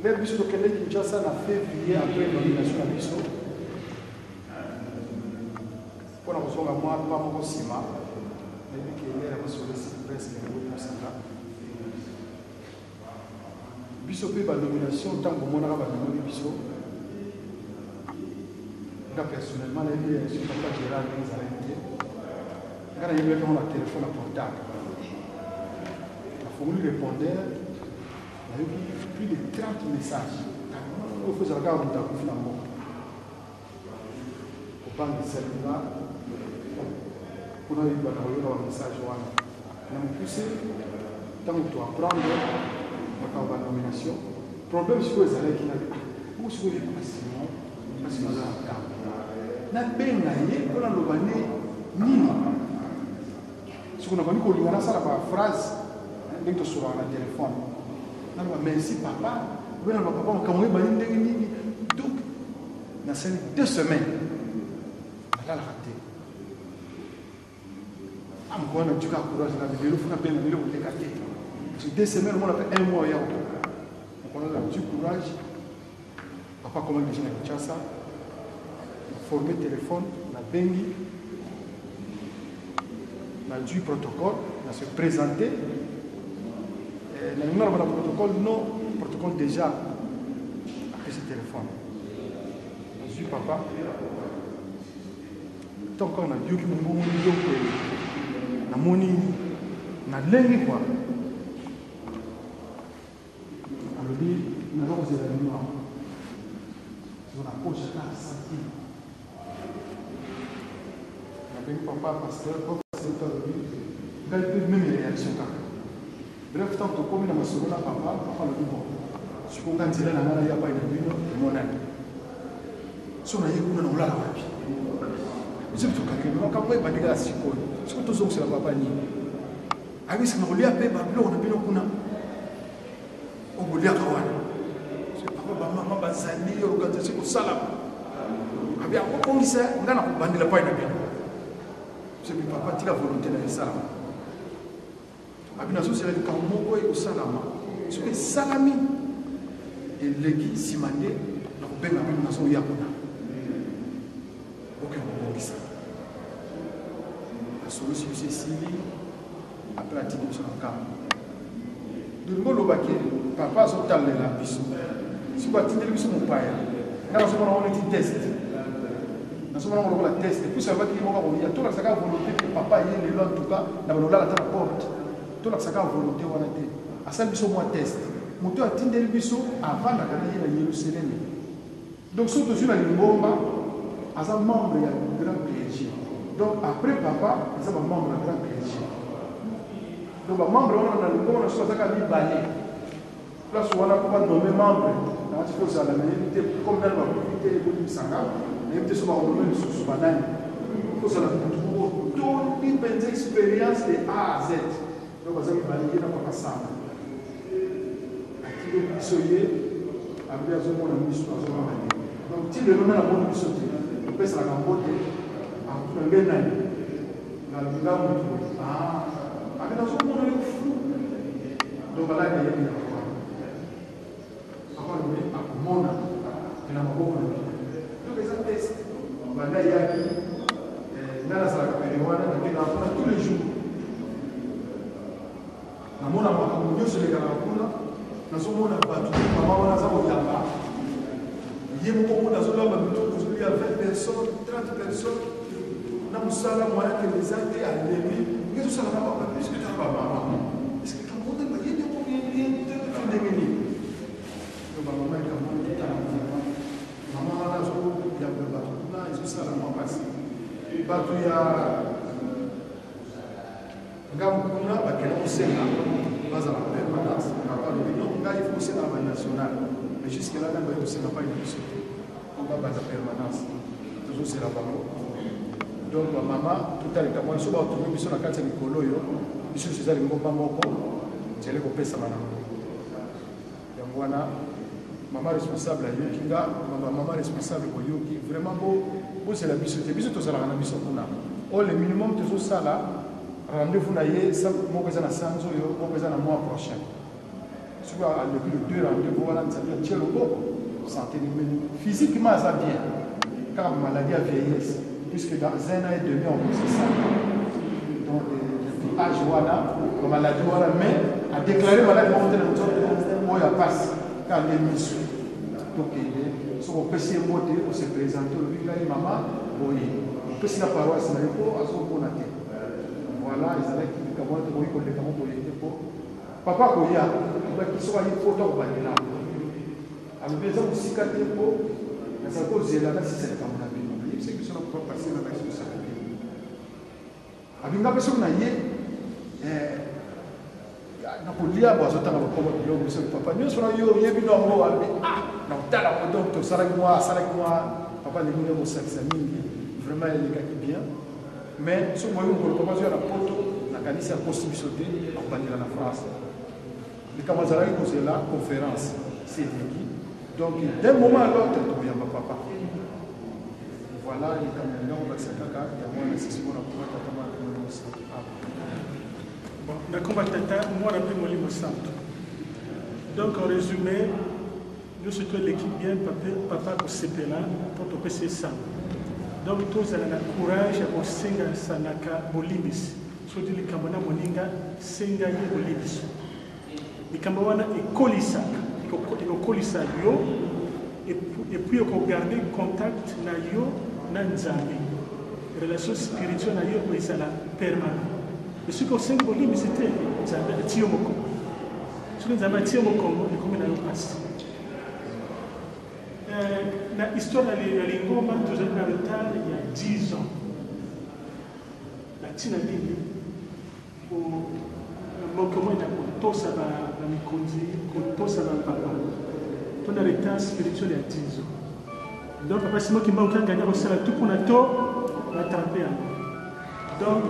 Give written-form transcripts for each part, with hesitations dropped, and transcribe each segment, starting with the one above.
L'air biso de Kinshasa en février après la nomination à biso. Pour la raison de moi, pas mon ciment. Mais qui est là sur le site presque un peu plus ça. Biso peut la nomination tant que mon arabe a nommé biso. Moi personnellement, je suis pas Gérard qui nous a invité. Quand il y a eu un téléphone à portable, il faut lui répondre. Il y a eu plus de 30 messages. Il faut regarder dans le finalement. Au banc de celle-là, pour nous, il y a un message. On a poussé, tant que tu apprends, on va la nomination. Le problème, c'est que les élèves qui n'ont pas de passion, parce qu'ils ont un temps. Na benga ye kona lobane nini si kuna bani ko lingana sala ba phrase ndenge sur la téléphone na ba merci papa bena ba papa kamwe bani ndenge nini donc na c'est 2 semaines la raté am ko na tuka courage na bidelo funa benga bidelo ko tekate sur 2 semaines on a fait 1 mois ya on a du courage papa comment déjà na Kinshasa former téléphone, on a bengi, on a du protocole, on a se présenter. On a le protocole, non, le protocole déjà après ce téléphone. On a dit papa, tant qu'on a dit que nous avons dit on a l'ennemi quoi. On a dit, nous avons des événements. On a posé la santé. Papa, pasteur, il a eu même réaction. Bref, tant que comme on a sauvé papa, papa le dit bon. Si on a dit là, il n'y a pas de vino, mon ami. Si on a eu une on l'a ravi. C'est tout cas que nous avons pas de grâce. Si on te c'est la papa ni. Avec ce qu'on a fait, on a bien qu'on a. On voulait avoir. C'est papa, maman, bazali, organisation au salam. Avec un peu comme ça, on a bandé la paille de bien. C'est que papa tira volonté de ça. Abina société de Kamoko et au Salama. Ce que Salami et l'équipe Simandé, nous avons bien appris dans son Yakuna. Aucun moment qui ça. La solution c'est Sili, après la petite de son camp. De l'eau baquet, papa a sauté la biso. Si vous avez dit que mon père, nous avons un petit test. Nous avons un test. Et puis ça va dire qu'il y a tout la volonté que papa ait le en tout cas, dans le la porte. Tout la volonté on a été. À ça biso moi test. Moto a tindé le biso avant la gagner à Jérusalem. Donc surtout sur la Limbomba, as un membre du grand clergé. Donc après papa, ils sont membre du grand clergé. Donc membre on a le Limbomba, on a choisi à balai. Là on a pas nommé membre. Dans ce faut ça la majorité comme dans la communauté de Sanga. Il faut se remettre sur ce banane. Il faut se retrouver toute une expérience de A à Z. Donc, vous avez balayé dans le passage. À qui vous soyez, à bien sûr, on a mis sur la zone. Donc, si le nom est la bonne mission, on peut se la remporter en un bien année. Dans le bilan, on a bien sûr, on est fou. Donc, voilà, il y a une fois. Après, on est à Mona, et on a beaucoup de on va aller à qui dans la salle de tous les jours. Nous avons sur les Galapuna, nous sommes à Batou, maman a zabo yamba. Il y a beaucoup de zones où il y a 20 personnes, 30 personnes. Nous avons ça là, moyen que les athées à l'émi. Mais tout ça n'a pas plus que tu as maman. Est-ce que quand on a dit combien de minutes? Maman est comme on dit à l'environnement. Maman a zabo yamba Batou. Ils ont ça là, moi passé. Batou ya. Gamuna, bakela osena, baza la permanence. On n'a pas le nom, il faut osena la nationale. Mais jusque-là, on ne sait pas une société. On va battre la permanence. Toujours c'est la banque. Donc, ma maman, tout à l'heure, moi, je suis retourné sur la carte de Nicolo, je suis allé au Bamako, j'ai allé au Pessamana. Donc, voilà, maman responsable à Yokinga, maman responsable au Yoki, vraiment beau. c'est la biso te biso to sala na biso kuna o le minimum te zo sala rendez-vous na ye ça mo ko na sanzo yo mo ko na mois prochain soit le 2 rendez-vous voilà ça veut dire le santé physiquement ça bien car maladie à vieillesse puisque dans 1 an et demi on sait ça donc depuis âge voilà comme maladie voilà mais a déclaré malade on ya passe quand les missions donc so on peut se monter on se présenter le village maman oui on peut se la paroisse na yo à son bon até voilà ils allaient qui comment te oui connaître comment pour l'été pour papa ko ya ba qui soit une photo ba là alors les gens aussi quand pour ça cause là c'est comme on a vu c'est que ça ne peut pas passer dans la question ça abinga personne na ye na kulia bazo tanga ko yo biso papa nyo sura yo yebi no ngo albi na tala ko donc sara moi papa ni mo sexe mingi vraiment les gars qui bien mais ce moyen ko ko bazo na poto na kanisa constitution de en banira na France les camarades qui cause la conférence c'est dit donc d'un moment à l'autre tu viens papa voilà les caméras on va s'attaquer il y a moins de 6 mois pour tata ma bon, la combattata, moi, je suis Molimo Santo. Donc, en résumé, nous sommes l'équipe bien, papa, pour CPLA, pour te passer ça. Donc, tous avez le courage pour senga sanaka bolibis. Surtout les Kamana Moninga, senga ye bolibis. Les Kamawana et Kolisa, yo, et puis on garder contact na yo, na nzambi. Relation spirituelle na yo, mais ça la permanente. Et ce qu'on sait que c'était Tiomoko. Ce qu'on a Tiomoko, et comment on a passé. L'histoire de l'Ingoma, nous avons en retard il y a 10 ans. La Tinabini, pour comment il a tout ça va me conduire, tout ça va papa. Tout le retard spirituel il y a 10 ans. Donc, papa, c'est moi qui m'a gagné au salaire, tout pour notre on a attrapé. Donc,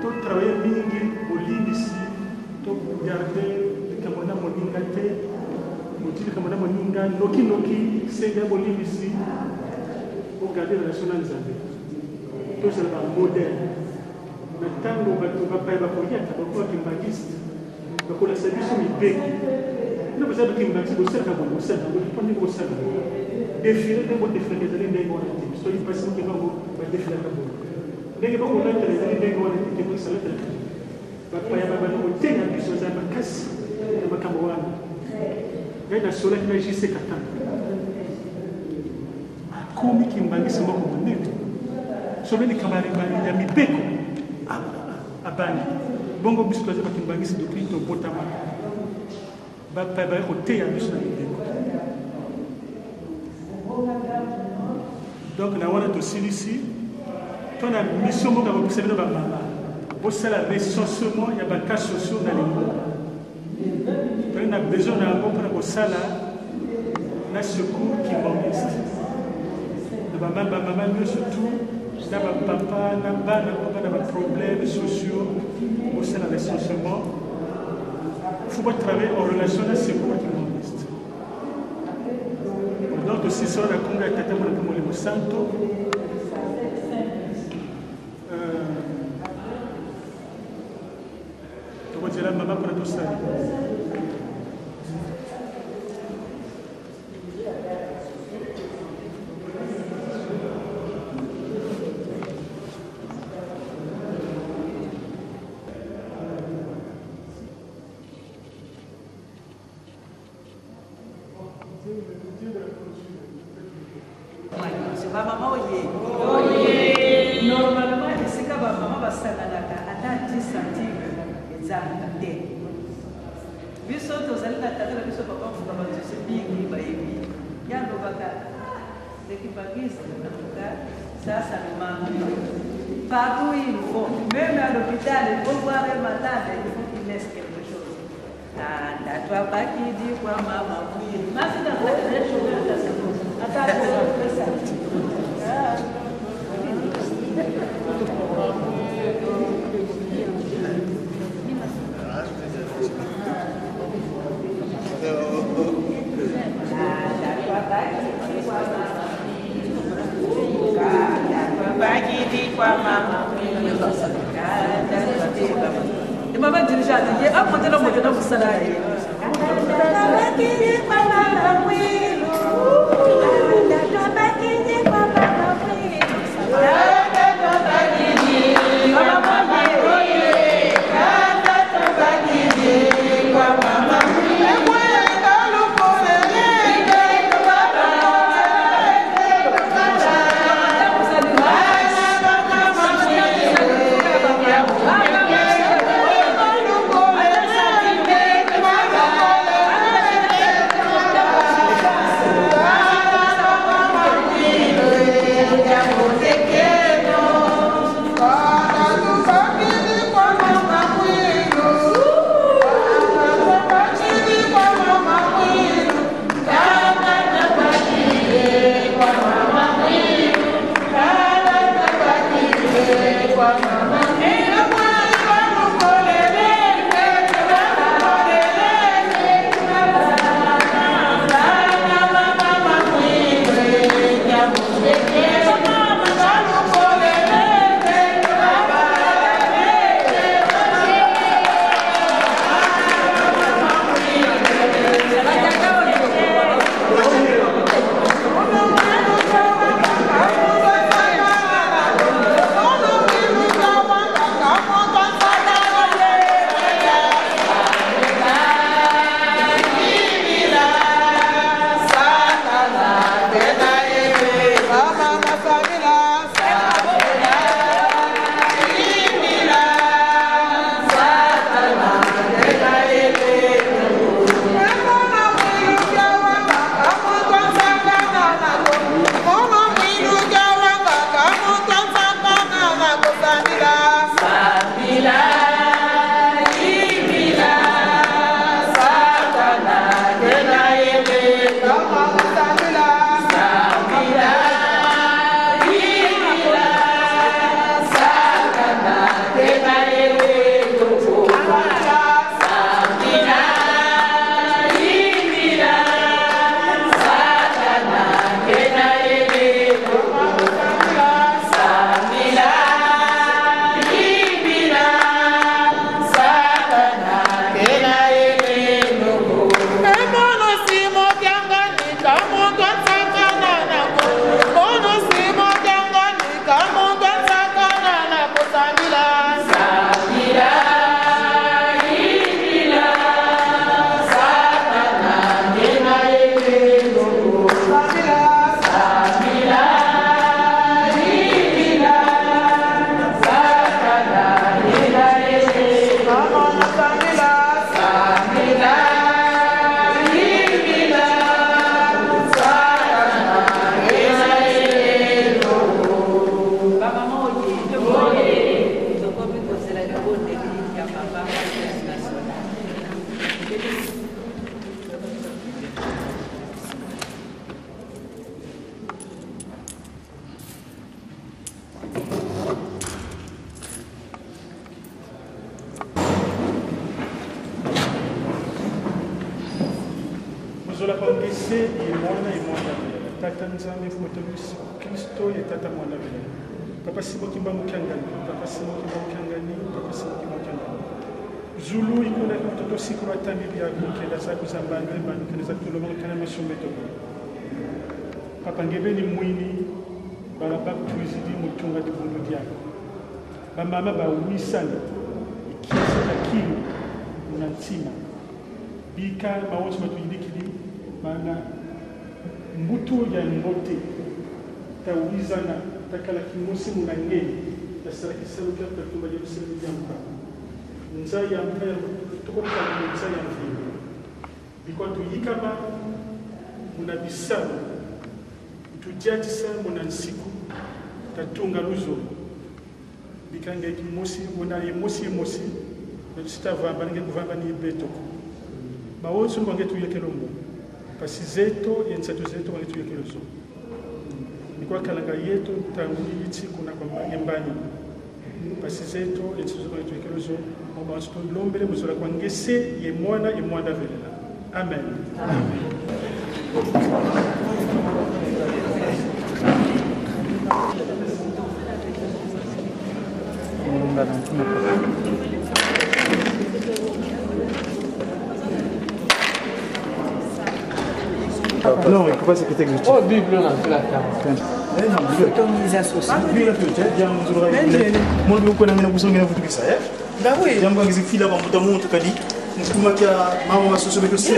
tout travailler mingi au ici, tout garder le Cameroun moninga te, le Cameroun moninga, noki, c'est un bolib ici, pour garder la nationale zambie. Tout c'est un modèle. Maintenant, on va pas y avoir rien, on va kimbagiste, donc on a servi sur les béques. Nous avons servi kimbagiste, on sert à bon, on sert à bon, on n'est pas servi. Défiler, on va défiler, on est bon, on est pas si on va défiler à bon. Ndenge bako lata les ndenge wana kitiko salata papa ya baba no tenga biso za makasi ya makambo wana ngai na sola na jise kata komi kimbangisa moko munene sola ni kamari bani ya mipeko abani bongo biso twaza kimbangisa depuis to botama papa ba ko tenga biso na mipeko donc na wana to silisi on a une mission pour observer nos mamans. Pour ça, le recensement, il y a des cas sociaux dans les mots. On a besoin d'un mot pour ça, là, secours qui m'enviste. La maman, mieux surtout, là, papa, là-bas, des problèmes sociaux. Pour ça, le recensement, il faut pas travailler en relation avec ce secours qui m'enviste. Donc, si ça, on a congrès à Tata Molimo Santo. La maman pour tout ça. Maman, normalement, c'est que maman va s'attaquer à 10 centimes. Biso tozali na tata na biso papa mfuka bato mingi bayebi yango baka l'équipagiste en tout cas ça me manque partout il faut même à l'hôpital il faut voir un malade il faut qu'il laisse quelque chose toi pas qui dit quoi maman oui merci d'avoir fait Mama dirigente, a modelo modelo salário. Zulu ikuna kutoto siku wa tambi ya kukenda saku zambandwe manu kenda saku tulomanga kana masombeto. Papa ngebeni mwini bala bakutwizidi mutunga tibundu dyako. Ba mama ba umisana ikisa takini unantima. Bika mawozi matuyidikidi mana mbuto ya ngote tawizana takala kimosi munangeni tasara kisalo kya tatumba Yerusalemu yampa. Nzaya mpaya tukoka nzaya mfini biko tuyikaba muna bisaba tujatisa muna nsiku tatunga luzo bikanga ikimosi muna emosi na sitavamba ninge kuvamba ni beto mawozo ngonge tuyekelombo pasi zeto yensato zeto ngonge tuyekelozo biko kalanga yetu tanguli yiti kuna kwa nyembani pasi zeto yensato ngonge tuyekelozo Parce que l'homme est besoin de connaître et moi d'avenir. Amen. Amen. Non, il ne faut pas secrétaire exécutif. Oh, Bible, on a fait la carte. Autonomisé associé. Moi, je connais bien vous ça. Bah oui.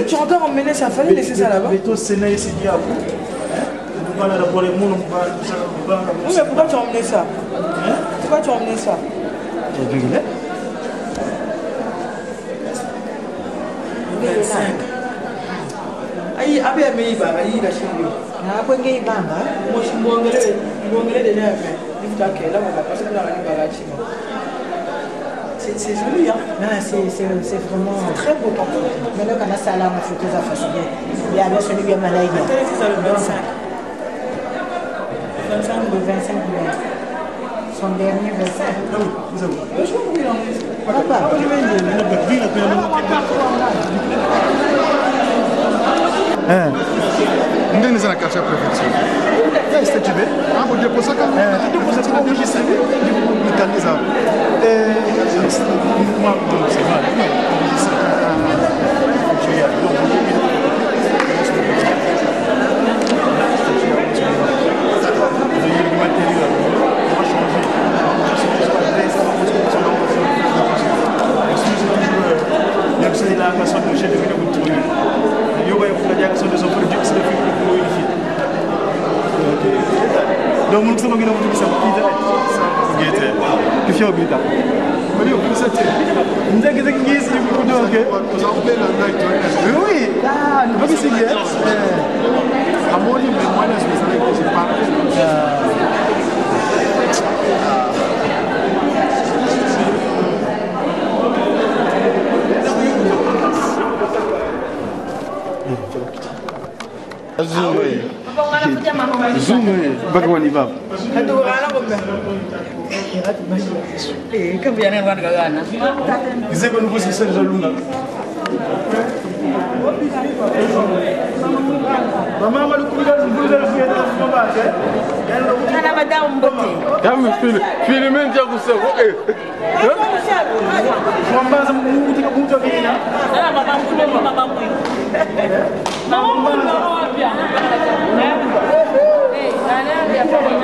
Tu entends emmener sa famille, laisser ça là-bas? Oui, mais pourquoi tu as emmené ça? Pourquoi tu as emmené ça? Aïe, aïe, aïe, aïe, la chérie. Ah, quoi, gay, bamba. Moi, je suis bon, déjà fait. Il faut que là, on va passer dans la bagage. C'est joli, hein? Non, c'est vraiment très beau. Mais là, quand on a ça là, on a photo, ça fait bien. Il y a celui qui est malade. C'est ça le 25. 25 ou 25 mai. Son dernier 25. Vous avez Papa, ndeni sana kasha préfecture ya statube hapo ndipo saka ndipo sasa enregistré nikanisa moi c'est mal donc nous sommes bien au ça que fait au bita mais yo pour ça tu ndege ndege ngisi ku doke oui ah nous va seguir amoni mais moi je suis avec je parle Zoom, bagaimana bab? aduh, anak bukan. Kebiasaan orang kagana. Bisa kan bos bisa jaluna. Mama malu kuliah sebelum dah fiat dah semua baca. Mana baca umbote. Kamu filmen jago sego. Mama semua tiga buta kena. Mana mama punya mama punya. Mama punya apa?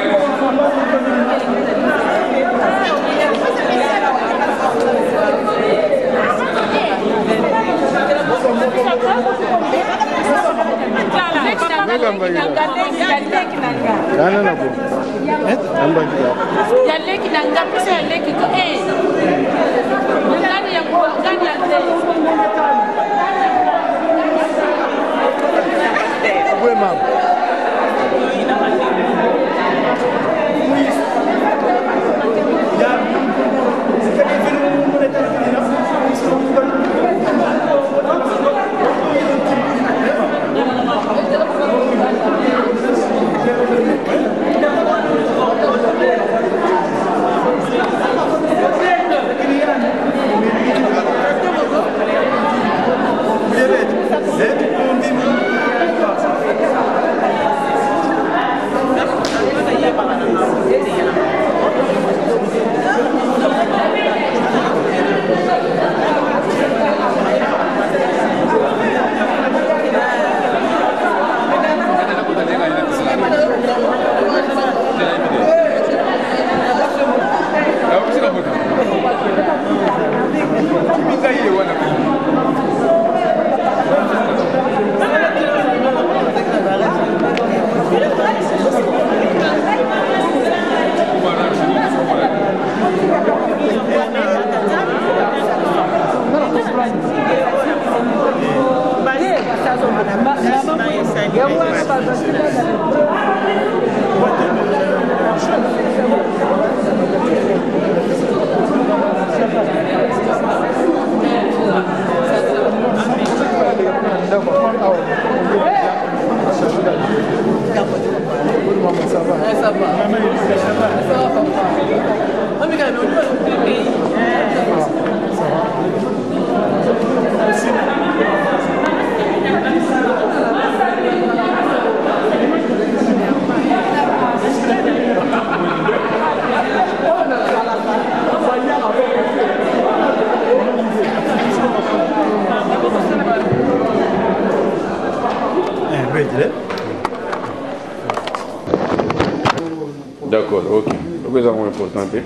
santé.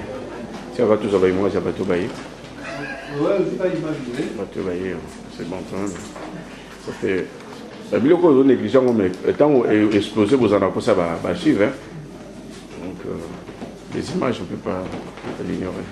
Si on va tous avoir moi, ça va tout bailler. Ouais, je pas imaginer. Tout bailler, c'est bon quand même. Ça fait. La ville qu'on donne négligent, mais étant explosé, vous en avez ça va suivre. Donc, les images, on ne peut pas l'ignorer.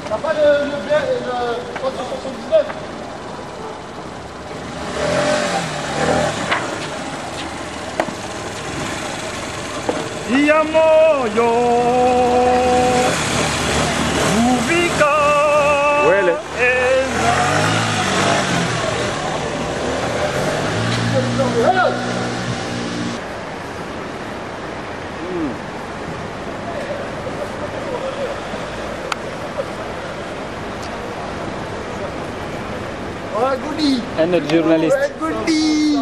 T'as pas le bien et le 379? Iyamoyo Uvika Wele. Goody! Un autre journaliste. Goody!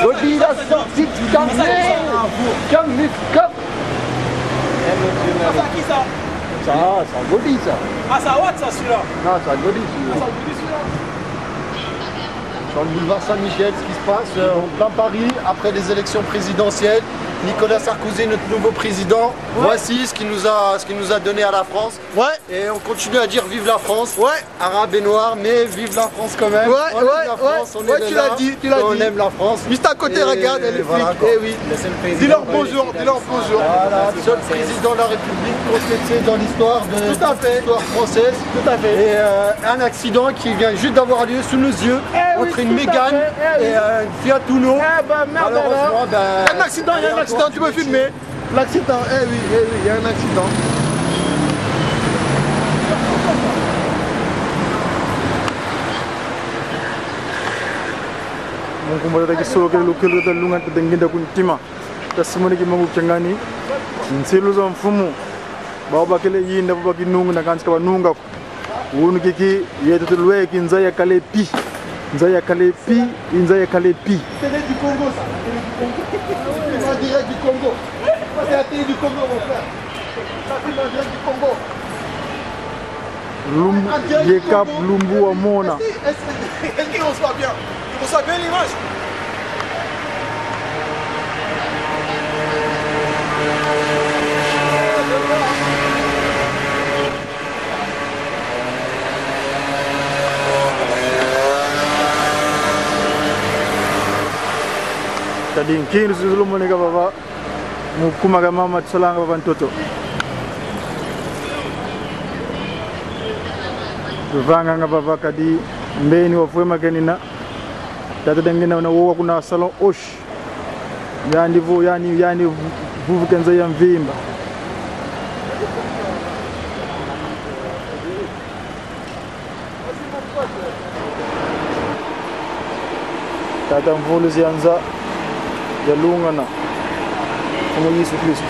Goody, la sortie de carnet! Comme les copes! Ça qui ça? Ça, c'est un Goody ça! Ah ça what ça celui-là? Non, c'est un Goody celui-là. Sur le boulevard Saint-Michel, ce qui se passe en plein Paris, après les élections présidentielles. Nicolas Sarkozy, notre nouveau président. Ouais. Voici ce qu'il nous a donné à la France. Ouais. Et on continue à dire vive la France. Ouais. Arabe et noir, mais vive la France quand même. Ouais, on aime la France, on est tu l'as dit, on aime la France. Juste à côté, regarde, elle est voilà, flic. Eh oui. Dis-leur bonjour, dis-leur bonjour. Voilà, seul président de la République constaté dans l'histoire de l'histoire française. Tout à fait. Et un accident qui vient juste d'avoir lieu sous nos yeux entre une Mégane et une Fiat Uno. Malheureusement, un accident, il y a un accident, tu peux filmer. L'accident, oui, il y a un accident. Mungkin ada kisah kalau kita lungan terdengar dakun tima, tasmani kita mengucap cengani, selu zam fumu, bawa bakile ini, bawa baki nung, nak kanskap nungak, un kiki, ia tu luai kinzaya kalepi, inzaya kalepi. Télé du Congo, ça. C'est en direct du Congo. C'est la télé du Congo, mon frère. Ça filme en direct du Congo. Yekap Lumbu Amona. Est-ce qu'il reçoit bien? Il reçoit bien l'image? Tadi kini sebelum mereka bawa mukumaga mama tsolang bawa toto. Vanga ngabava kadi mbeni wafwe magenina tata dengena na wo kuna salon osh yani vuvu kenza ya mvimba tata mvulu zianza ya lungana kama Yesu Kristo.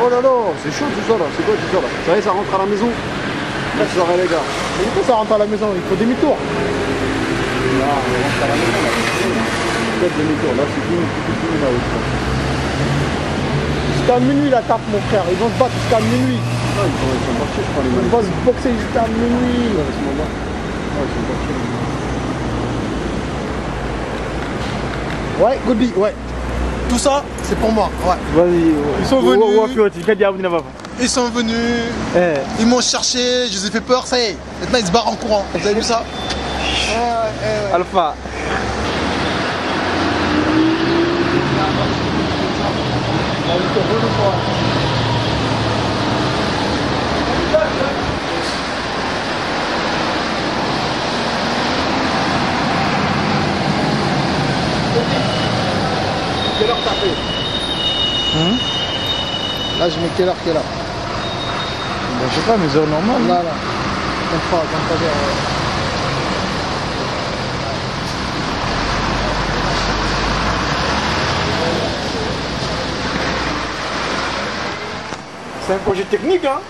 Oh là là, c'est chaud tout ça là, c'est quoi tout ça là? Ça y est, ça rentre à la maison. Là, ça va les gars. Mais pourquoi ça rentre à la maison? Il faut demi-tour. Là, on rentre à la maison là. Peut-être demi-tour, là c'est fini là aussi. Jusqu'à minuit la tape mon frère, ils vont se battre jusqu'à minuit. Ah, ils sont partis, je crois les Ils vont se boxer jusqu'à minuit. à ce moment-là. Ah, ils sont partis. Ouais, Goody, ouais. Tout ça, c'est pour moi. Ouais. Vas-y. Ils sont venus. Ils Ils sont venus. Ils m'ont cherché, je les ai fait peur, ça y est. Maintenant ils se barrent en courant. Vous avez vu ça? Ouais. Alpha. quelle heure t'as fait? Là, je mets quelle heure? Ben, je sais pas, mes heures normales. Là, là. Comme pas vers... C'est un projet technique, hein.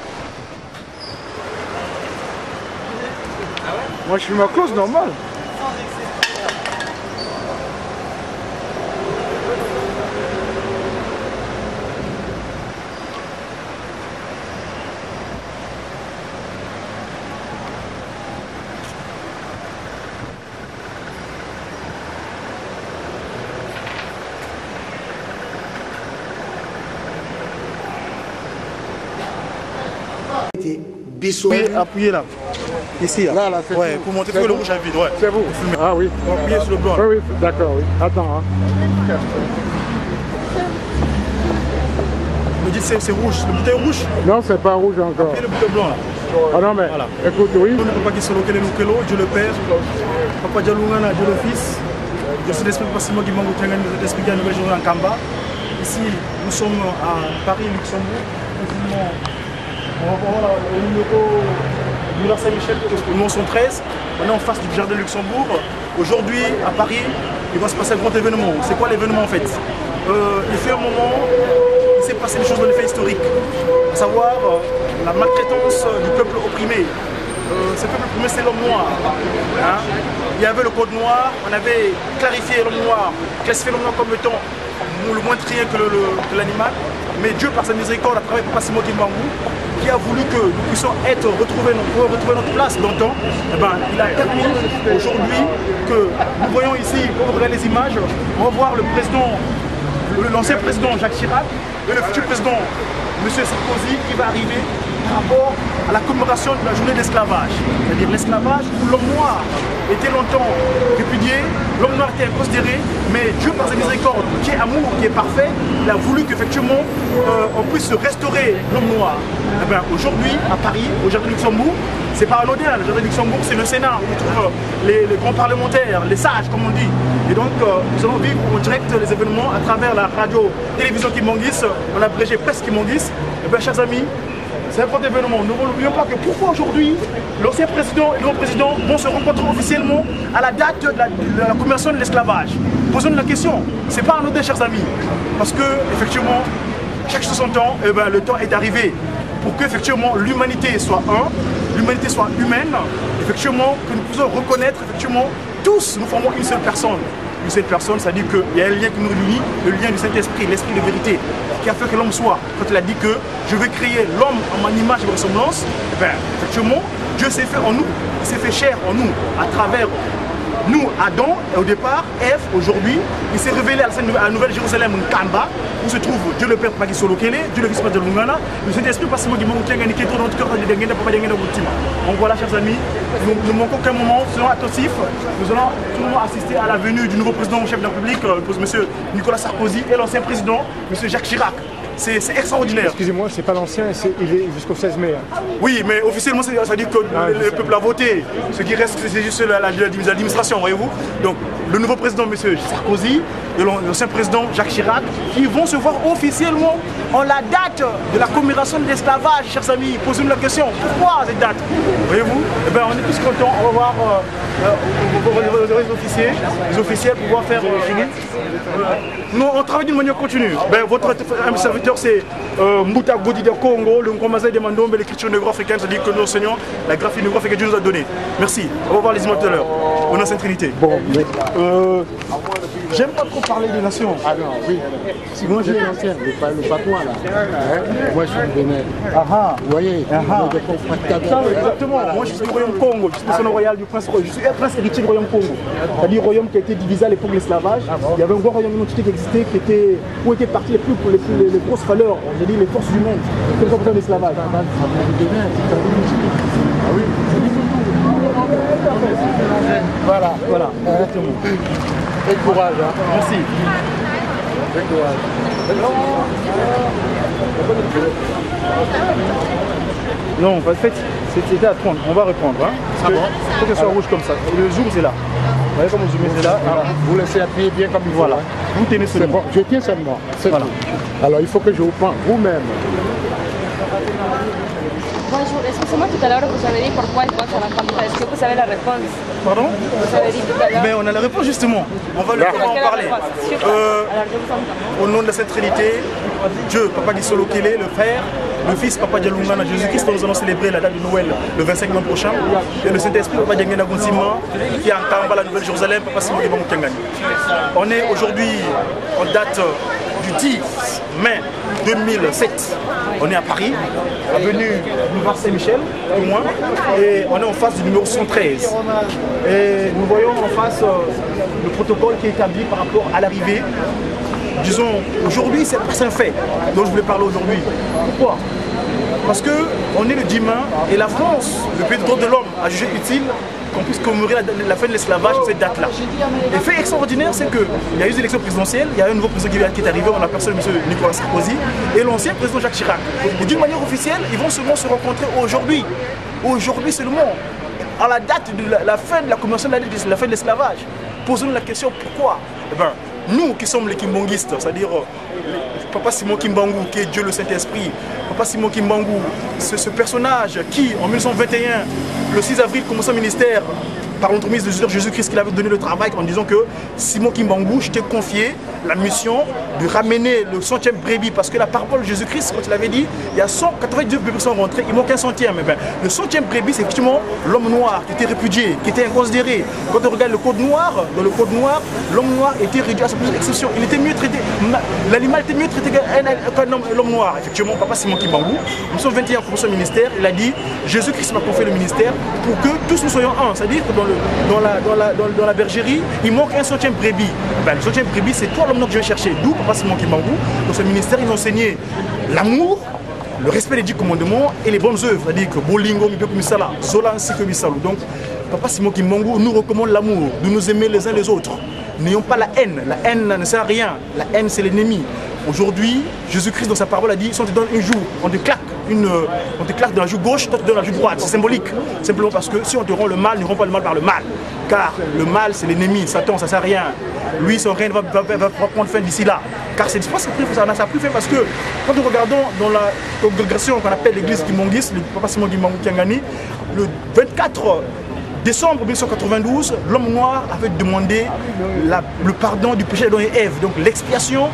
Moi, je suis ma clause normale. Appuyez là. Ici, là. Là, c'est ouais, pour montrer que le rouge est vide. Ouais. C'est vous. Ah oui. Appuyez sur le blanc. Oui, oui, d'accord, oui. Attends. Hein. Vous dites c'est rouge. Le bouton est rouge. Non, c'est pas rouge encore. Appuyez le bouton blanc là. Ah non, mais voilà. Écoute, oui. Papa qui solo Dieu le Père. Papa Dialoungana, Dieu le Fils. Dieu c'est l'esprit Passimo qui manque au Tiangani, nous expliquer à nouvelle journée en Kamba. Ici, nous sommes à Paris, Luxembourg. On va voir le numéro du Saint-Michel, le nom 113. On est en face du Jardin de Luxembourg. Aujourd'hui, à Paris, il va se passer un grand événement. C'est quoi l'événement en fait? Il fait un moment, il s'est passé des choses dans les faits historiques. À savoir la maltraitance du peuple opprimé. Ce peuple opprimé, c'est l'homme noir. Hein? Il y avait le code noir, on avait clarifié l'homme noir, classifié l'homme noir comme étant le moins trié que l'animal. Mais Dieu, par sa miséricorde, à travers Papa Simon Kimbangu, qui a voulu que nous puissions retrouver notre place dans le temps, eh ben, il a permis aujourd'hui que nous voyons ici, quand vous regardez les images, on va voir l'ancien président Jacques Chirac et le futur président M. Sarkozy qui va arriver par rapport à la commémoration de la journée de l'esclavage. C'est-à-dire l'esclavage où l'homme noir était longtemps répudié, l'homme noir était inconsidéré, mais Dieu par sa miséricorde, qui est amour, qui est parfait, il a voulu qu'effectivement on puisse restaurer l'homme noir. Eh bien, aujourd'hui, à Paris, au Jardin de Luxembourg, c'est pas anodin, le Jardin de Luxembourg c'est le Sénat, où on trouve les grands parlementaires, les sages comme on dit. Et donc nous allons vivre en direct les événements à travers la radio-télévision Kimongis, on a abrégé presque Kimongis. Eh bien, chers amis, c'est un grand événement. Nous n'oublions pas que pourquoi aujourd'hui l'ancien président et le nouveau président vont se rencontrer officiellement à la date de la commémoration de l'esclavage. Posons-nous la question, c'est pas anodin, chers amis, parce que effectivement, chaque 60 ans, eh ben, le temps est arrivé pour que effectivement l'humanité soit l'humanité soit humaine, effectivement que nous puissions reconnaître effectivement tous nous formons une seule personne. Une seule personne, ça dit qu'il y a un lien qui nous réunit, le lien du Saint-Esprit, l'Esprit de vérité, qui a fait que l'homme soit. Quand il a dit que je vais créer l'homme en mon image et ressemblance, eh bien, effectivement, Dieu s'est fait en nous, il s'est fait chair en nous, à travers nous, Adam, et au départ, Ève, aujourd'hui, il s'est révélé à la Nouvelle-Jérusalem, Kamba, où se trouve Dieu le Père Paki Solokele, Dieu le Fils de Lungana, le Saint-Esprit, parce que donc voilà, chers amis, nous ne manquons qu'un moment, selon attentif, nous allons tout le monde assister à la venue du nouveau président chef de la République, M. Nicolas Sarkozy, et l'ancien président, M. Jacques Chirac. C'est extraordinaire. Excusez-moi, c'est pas l'ancien, il est jusqu'au 16 mai. Hein. Oui, mais officiellement, ça veut dire que le peuple a voté. Ce qui reste, c'est juste l'administration, voyez-vous. Donc, le nouveau président, M. Sarkozy, et l'ancien président Jacques Chirac, ils vont se voir officiellement en la date de la commémoration de l'esclavage, chers amis. Posez-nous la question, pourquoi cette date? Voyez-vous, eh ben, on est tous contents, on va voir les officiels pouvoir faire... non, on travaille d'une manière continue. Ben, votre serviteur, c'est Mbouta Godida Congo, le Nkomaza de Mandombe, l'écriture négro-africaine, c'est-à-dire que nous enseignons la graphie négro-africaine que Dieu nous a donnée. Merci. On va voir les images tout à l'heure. On a Sainte Trinité. Bon, mais... j'aime pas trop parler des nations. Ah non, oui. Si moi j'ai l'ancien, le patois là. Moi je suis du Bénin. Vous voyez, exactement. Moi je suis du royaume Congo. Je suis descendant royal du prince. Je suis un prince héritier du royaume Congo. C'est-à-dire royaume qui a été divisé à l'époque de l'esclavage. Il y avait un grand royaume identité qui existait, où étaient parties les grosses valeurs, on dit les forces humaines, comme ça pour l'esclavage. Ah oui. Voilà, voilà, exactement. Et courage, hein. Merci. Et courage. Non, en fait, c'était à 30. On va reprendre. Hein, parce que faut que ce soit rouge comme ça. Le zoom, c'est là. voyez comme je mets là. Vous laissez appuyer bien comme il faut. Voilà. Vous tenez C'est seulement. bon, je tiens seulement. Voilà. Alors il faut que je vous prenne vous-même. Bonjour, excusez-moi, tout à l'heure vous avez dit pourquoi il pense à la campagne. Est-ce que vous savez la réponse? Pardon? Vous avez dit tout à l'heure. Mais on a la réponse justement. On va en parler. Alors je vous entends. Au nom de la Sainte Trinité, Dieu, Papa Gisolo Kele, le Frère, le Fils, Papa Dialungana, Jésus-Christ, nous allons célébrer la date de Noël le 25 mai prochain. Et le Saint-Esprit, Papa Diangena Gonsima, qui est en Kamba, la Nouvelle-Jérusalem, Papa Simon Gibang Tiangani. On est aujourd'hui en date du 10 mai 2007. On est à Paris, avenue Boulevard Saint-Michel, au moins, et on est en face du numéro 113. Et nous voyons en face le protocole qui est établi par rapport à l'arrivée. Disons, aujourd'hui, c'est un fait dont je voulais parler aujourd'hui. Pourquoi? Parce qu'on est le 10 mai et la France, le pays de droit de l'homme, a jugé utile qu'on puisse commémorer la fin de l'esclavage à cette date-là. Le fait extraordinaire, c'est qu'il y a eu des élections présidentielles, il y a un nouveau président qui est arrivé, on a personne, M. Nicolas Sarkozy, et l'ancien président Jacques Chirac. Et d'une manière officielle, ils vont seulement se rencontrer aujourd'hui. Aujourd'hui seulement, à la date de la fin de la commémoration de la fin de l'esclavage. Posons-nous la question, pourquoi? Eh bien, nous qui sommes les Kimbongistes, c'est-à-dire Papa Simon Kimbangu, qui est Dieu le Saint-Esprit, Papa Simon Kimbangu, ce personnage qui, en 1921, le 6 avril, commençait au ministère par l'entremise de Jésus-Christ, qui avait donné le travail en disant que Simon Kimbangu, je t'ai confié la mission de ramener le 100e brebis, parce que la parole de Jésus-Christ, quand il avait dit, il y a 192 brebis qui sont rentrés, il manque un 100e. Mais ben, le 100e brebis, c'est effectivement l'homme noir qui était répudié, qui était inconsidéré. Quand on regarde le code noir, dans le code noir, l'homme noir était réduit à sa plus exception. Il était mieux traité, l'animal était mieux traité qu'un l'homme noir. Effectivement, Papa Simon Kimbangu, nous sommes 21 pour son ministère, il a dit, Jésus-Christ m'a confié le ministère pour que tous nous soyons un. C'est-à-dire que dans la bergerie, il manque un 100e brebis. Ben, le 100e brebis, c'est toi l'homme noir que je vais chercher. D'où Papa Simon Kimbangu, dans ce ministère, ils ont enseigné l'amour, le respect des 10 commandements et les bonnes œuvres. C'est-à-dire que Bolingo, Mibeko Misala, Zola ainsi que Misalou. Donc, Papa Simon Kimbangu nous recommande l'amour, de nous aimer les uns les autres. N'ayons pas la haine. La haine ne sert à rien. La haine, c'est l'ennemi. Aujourd'hui, Jésus-Christ, dans sa parole, a dit, si on te donne une joue, on te claque dans la joue gauche, toi tu donnes la joue droite. C'est symbolique. Simplement parce que si on te rend le mal, ne rend pas le mal par le mal. Car le mal, c'est l'ennemi. Satan, ça ne sert à rien. Lui, son règne va prendre fin d'ici là. Car c'est pas ça n'a plus fait parce que quand nous regardons dans la congrégation qu'on appelle l'église Kimbongiste, le Papa Simon Kimbangani, le 24 décembre 1992, l'homme noir avait demandé le pardon du péché d'Adam et Ève, donc l'expiation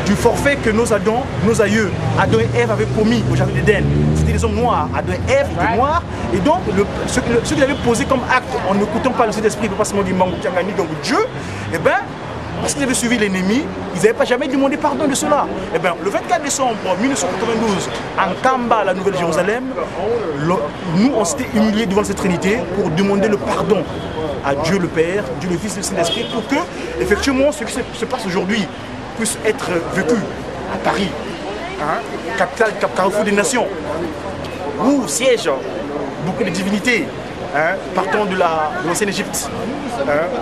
du forfait que nos aïeux, Adam et Ève avaient promis au jardin d'Éden. C'était des hommes noirs, Adam et Ève étaient noirs, et donc ce qu'ils avaient posé comme acte en n'écoutant pas le Saint-Esprit, Papa Simon Kimbangani, donc Dieu, et bien, parce qu'ils avaient suivi l'ennemi, ils n'avaient pas jamais demandé pardon de cela. Et bien, le 24 décembre 1992, en Kamba, la Nouvelle-Jérusalem, nous, on s'était humiliés devant cette Trinité pour demander le pardon à Dieu le Père, Dieu le Fils et le Saint-Esprit, pour que, effectivement, ce qui se passe aujourd'hui puisse être vécu à Paris, capitale, carrefour des nations, où siègent beaucoup de divinités. Partant de l'ancienne Égypte,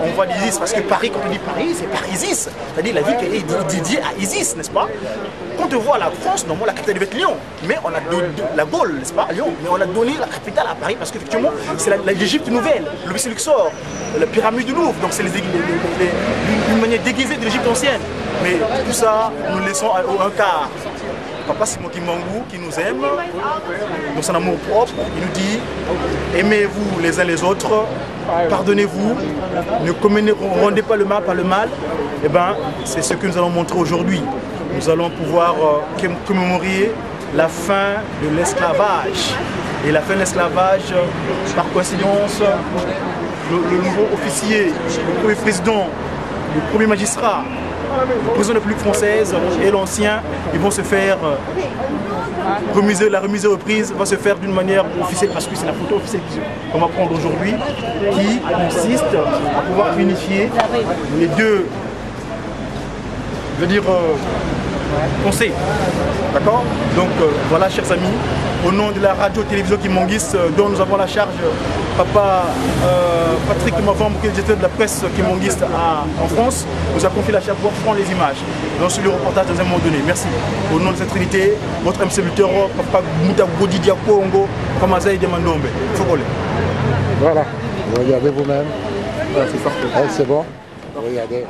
on voit l'Isis, parce que Paris, quand on dit Paris, c'est Parisis, c'est-à-dire la ville qui est dédiée à Isis, n'est-ce pas? Quand on voit la France, normalement la capitale devait être Lyon, mais on a donné la Gaule, n'est-ce pas, Lyon, mais on a donné la capitale à Paris parce qu'effectivement c'est l'Égypte nouvelle, le vaisseau Luxor, la pyramide du Louvre, donc c'est une manière déguisée de l'Égypte ancienne. Mais tout ça, nous laissons un quart. Papa Simon Kimbangu qui nous aime, dans son amour propre, il nous dit aimez-vous les uns les autres, pardonnez-vous, ne rendez pas le mal par le mal. Et bien, c'est ce que nous allons montrer aujourd'hui. Nous allons pouvoir commémorer la fin de l'esclavage. Et la fin de l'esclavage, par coïncidence, le nouveau officier, le premier président, le premier magistrat, le président de la République française et l'ancien, ils vont se faire la remise et reprise va se faire d'une manière officielle, parce que c'est la photo officielle qu'on va prendre aujourd'hui, qui consiste à pouvoir unifier les deux, je veux dire, conseils. D'accord? Donc voilà, chers amis, au nom de la radio-télévision Kimbongiste, dont nous avons la charge, Papa Patrick Mavambo, qui est le directeur de la presse Kimbongiste en France, nous a confié la charge pour prendre les images. Donc sur le reportage dans un moment donné. Merci. Au nom de cette trinité, votre MC Lutero, Papa Mouta Godi Diakongo, Kamazaï Demandombe. Fogole. Voilà, regardez vous-même. c'est parfait. Ouais, c'est bon. Regardez.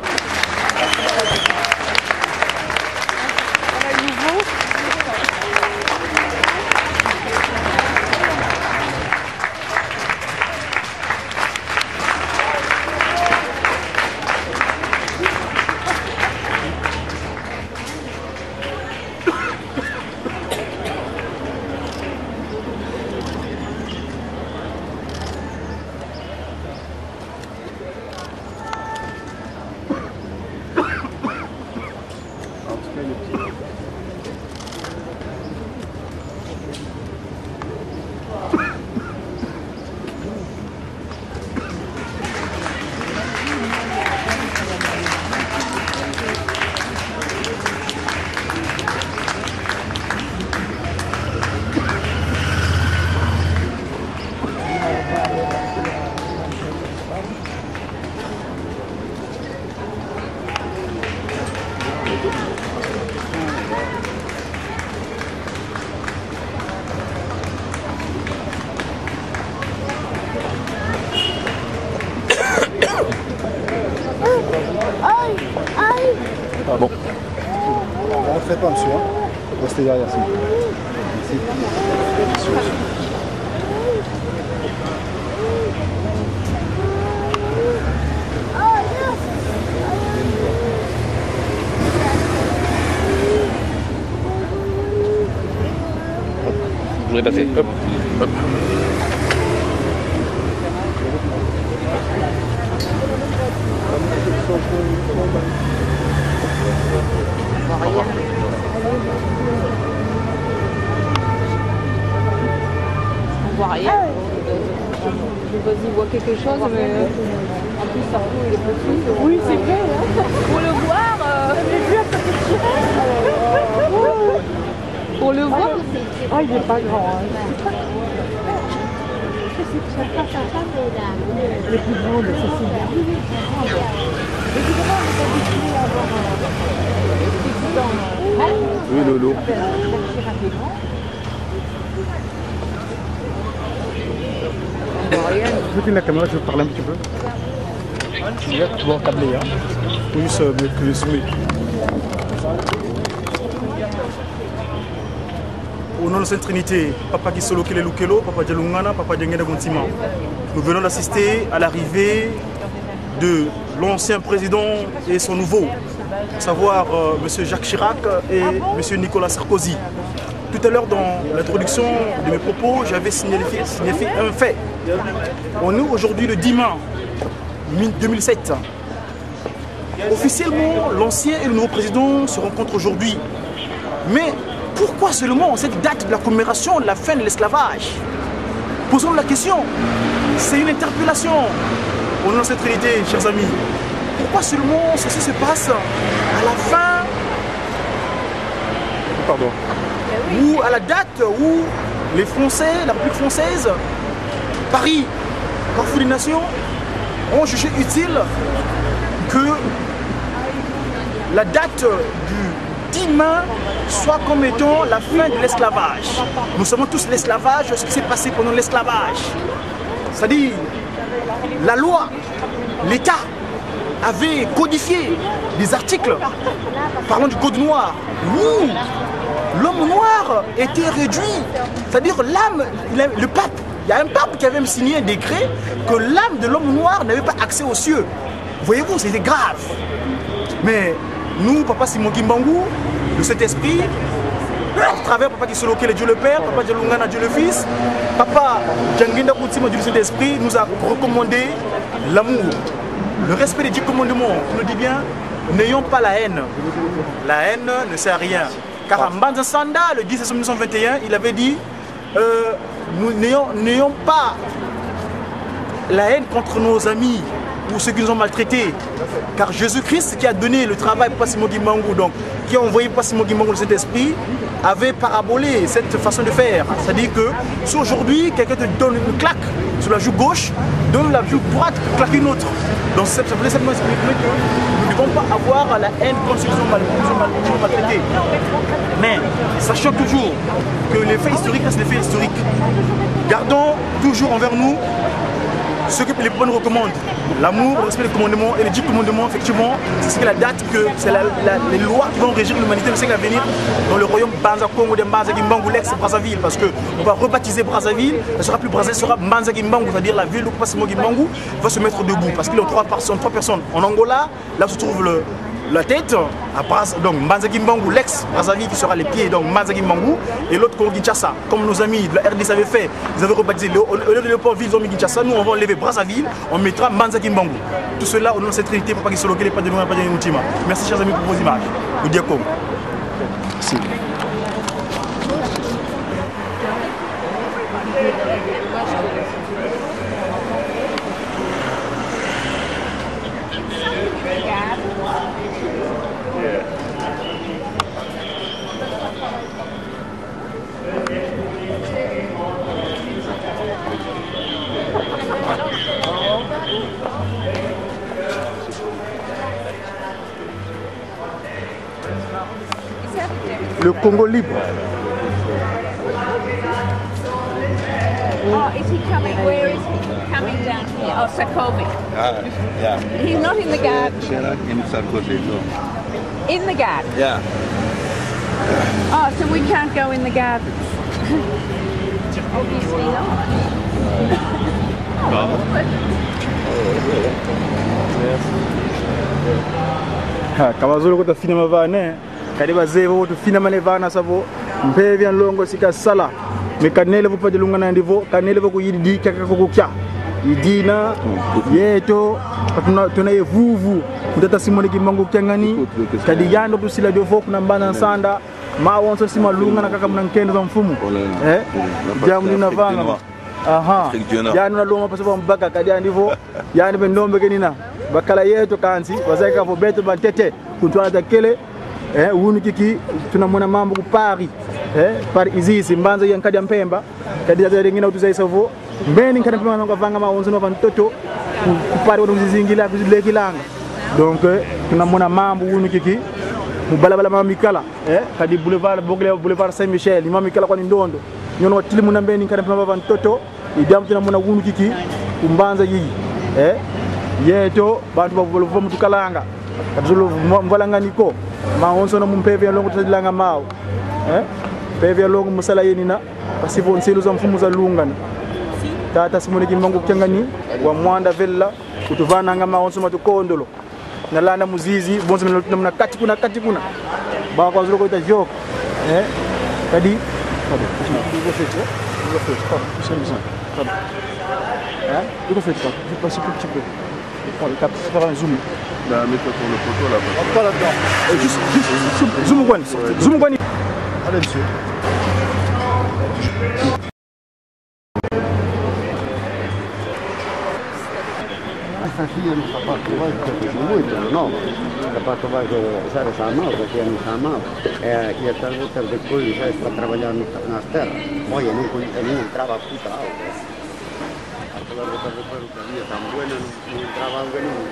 Bon. Ne rentrez pas, monsieur. Hein. Restez derrière, s'il vous plaît. Je voudrais passer. Hop. Hop. On voit rien. Vas-y, voit quelque chose, mais en plus, Sarko, il est petit. Oui, c'est vrai. Hein. Pour le voir, pour le voir, ah, il n'est pas grand. Hein. Les plus grands de Cécile. Oui, Lolo. Je veux la caméra, je veux parler un petit peu. Tu vas câbler, hein. Oui, ça, mais que je soumets. Au nom de Sainte Trinité, Papa Kisolo Kele Lukelo, Papa Djalungana, Papa Djengene Gontima, nous venons d'assister à l'arrivée de l'ancien président et son nouveau, à savoir M. Jacques Chirac et M. Nicolas Sarkozy. Tout à l'heure, dans l'introduction de mes propos, j'avais signifié un fait. On est aujourd'hui le 10 mai 2007. Officiellement, l'ancien et le nouveau président se rencontrent aujourd'hui. Mais pourquoi seulement cette date de la commémoration de la fin de l'esclavage? Posons la question. C'est une interpellation. Au nom de cette Trinité, chers amis. Pourquoi seulement ceci se passe à la fin, pardon, ou à la date où les Français, la République française, Paris, Carrefour des Nations, ont jugé utile que la date du 10 mai soit comme étant la fin de l'esclavage. Nous savons tous l'esclavage, ce qui s'est passé pendant l'esclavage. C'est-à-dire, la loi, l'État avait codifié des articles parlant du code noir où l'homme noir était réduit. C'est-à-dire l'âme, le pape, il y a un pape qui avait même signé un décret que l'âme de l'homme noir n'avait pas accès aux cieux. Voyez-vous, c'était grave. Mais nous, Papa Simon Kimbangu, de cet esprit, à travers Papa Kisolo Kele Dieu le Père, Papa Djalungana Dieu le Fils, Papa Djanginda Koutima Dieu le Saint-Esprit nous a recommandé l'amour, le respect des 10 commandements. Il nous dit bien, n'ayons pas la haine. La haine ne sert à rien. Car à Mbanza Sanda, le 10 décembre 1921, il avait dit, nous n'ayons pas la haine contre nos amis ou ceux qui nous ont maltraités. Car Jésus-Christ qui a donné le travail pour Passimo Kimbangu, donc qui a envoyé Passimo Kimbangu le Saint-Esprit, avait parabolé cette façon de faire. C'est-à-dire que si aujourd'hui quelqu'un te donne une claque sur la joue gauche, donne la joue droite, claque une autre. Donc ça voulait simplement expliquer que nous ne devons pas avoir la haine contre ceux qui nous ont maltraités. Mais sachant toujours que les faits historiques restent des faits historiques. Gardons toujours envers nous ce que les bonnes recommandent, l'amour, le respect des commandements et les 10 commandements, effectivement, c'est ce que la date que c'est les lois qui vont régir l'humanité le siècle à venir dans le royaume Banza Congo de Mbanza Kimbangu, l'ex-Brazzaville, parce qu'on va rebaptiser Brazzaville, elle sera plus Brazzaville, sera Mbanza Kimbangu, c'est-à-dire la ville où Passimo Kimbangu va se mettre debout, parce qu'il y a 3 personnes. En Angola, là où se trouve la tête, donc Mbanza Kimbangu, l'ex-Brazzaville qui sera les pieds, donc Mbanza Kimbangu, et l'autre Congo Kinshasa, comme nos amis de la RDC avaient fait, ils avaient rebaptisé, au lieu de Léopoldville, ils ont mis Kinshasa, nous on va enlever Brazzaville, on mettra Mbanza Kimbangu. Tout cela au nom de cette trinité pour pas qu'ils se loquent, pas de loin, pas de Moutima. Merci chers amis pour vos images. Nous disons comme. Merci. Le Congo libre. Oh, is he coming? Where is he? Coming down here. Oh, Sarkozy. Yeah. He's not in the garden. In Sarkozy, no. In the garden? Yeah. Oh, so we can't go in the garden? Obviously not. Kamazulu kota fina mavane kadi bazee votu fina mane vana savo mpevya longo sika sala me kanele vupa de lunga ndivo kanele vuku yidi kaka kokukya idina yeto tuna yevuvu ndata simone Kimbangu kyangani kadi yando tusila devo kuna mbana nsanda ma wonso sima lunga na kaka mnankendo za mfumu jamu na vanga aha yani na loma pasaba mbaka kadi ndivo yani bendombe kenina bakala yeto kanzi wazeka vo beto bantete kutwala kele wunu kiki tunamwona mambo ku Paris par izisi Mbanza yankadi ya Mpemba kadi ya ngina utuzaisa vo mbeni nkana pema ngavanga maonzo no vantoto ku Paris wono zizingila kuzilekilanga donc tunamwona mambo wunu kiki mubalabala mamikala kadi boulevard Saint-Michel mamikala kwa ndondo nyono tilimu na mbeni nkana pema vantoto idamu tunamwona wunu kiki ku Mbanza yigi yeto bantu bavuva mutukalanga katuzulu mvalanga niko maonso no mumpevya longo tadilanga mawo pevya longo musala yenina pasivo nselu za mfumu za lungana tata simone Kimbangu kyangani wa mwanda vella kutuvana nga maonso matukondolo nalanda muzizi bonzo mna kati kuna ba kwa zulo ko ita jok kadi faire un zoom. Bah, mets-toi pour le photo là. Pas là-dedans. Juste zoom one. Zoom one. Allez monsieur. Io non sabato vai perché molto no. Sabato vai che sai sama perché non sama e io talvolta per cui sai sta lavorando na terra. Poi non entrava tutta l'auto. La ruta de ferrocarril tan buena, no entraba en ningún.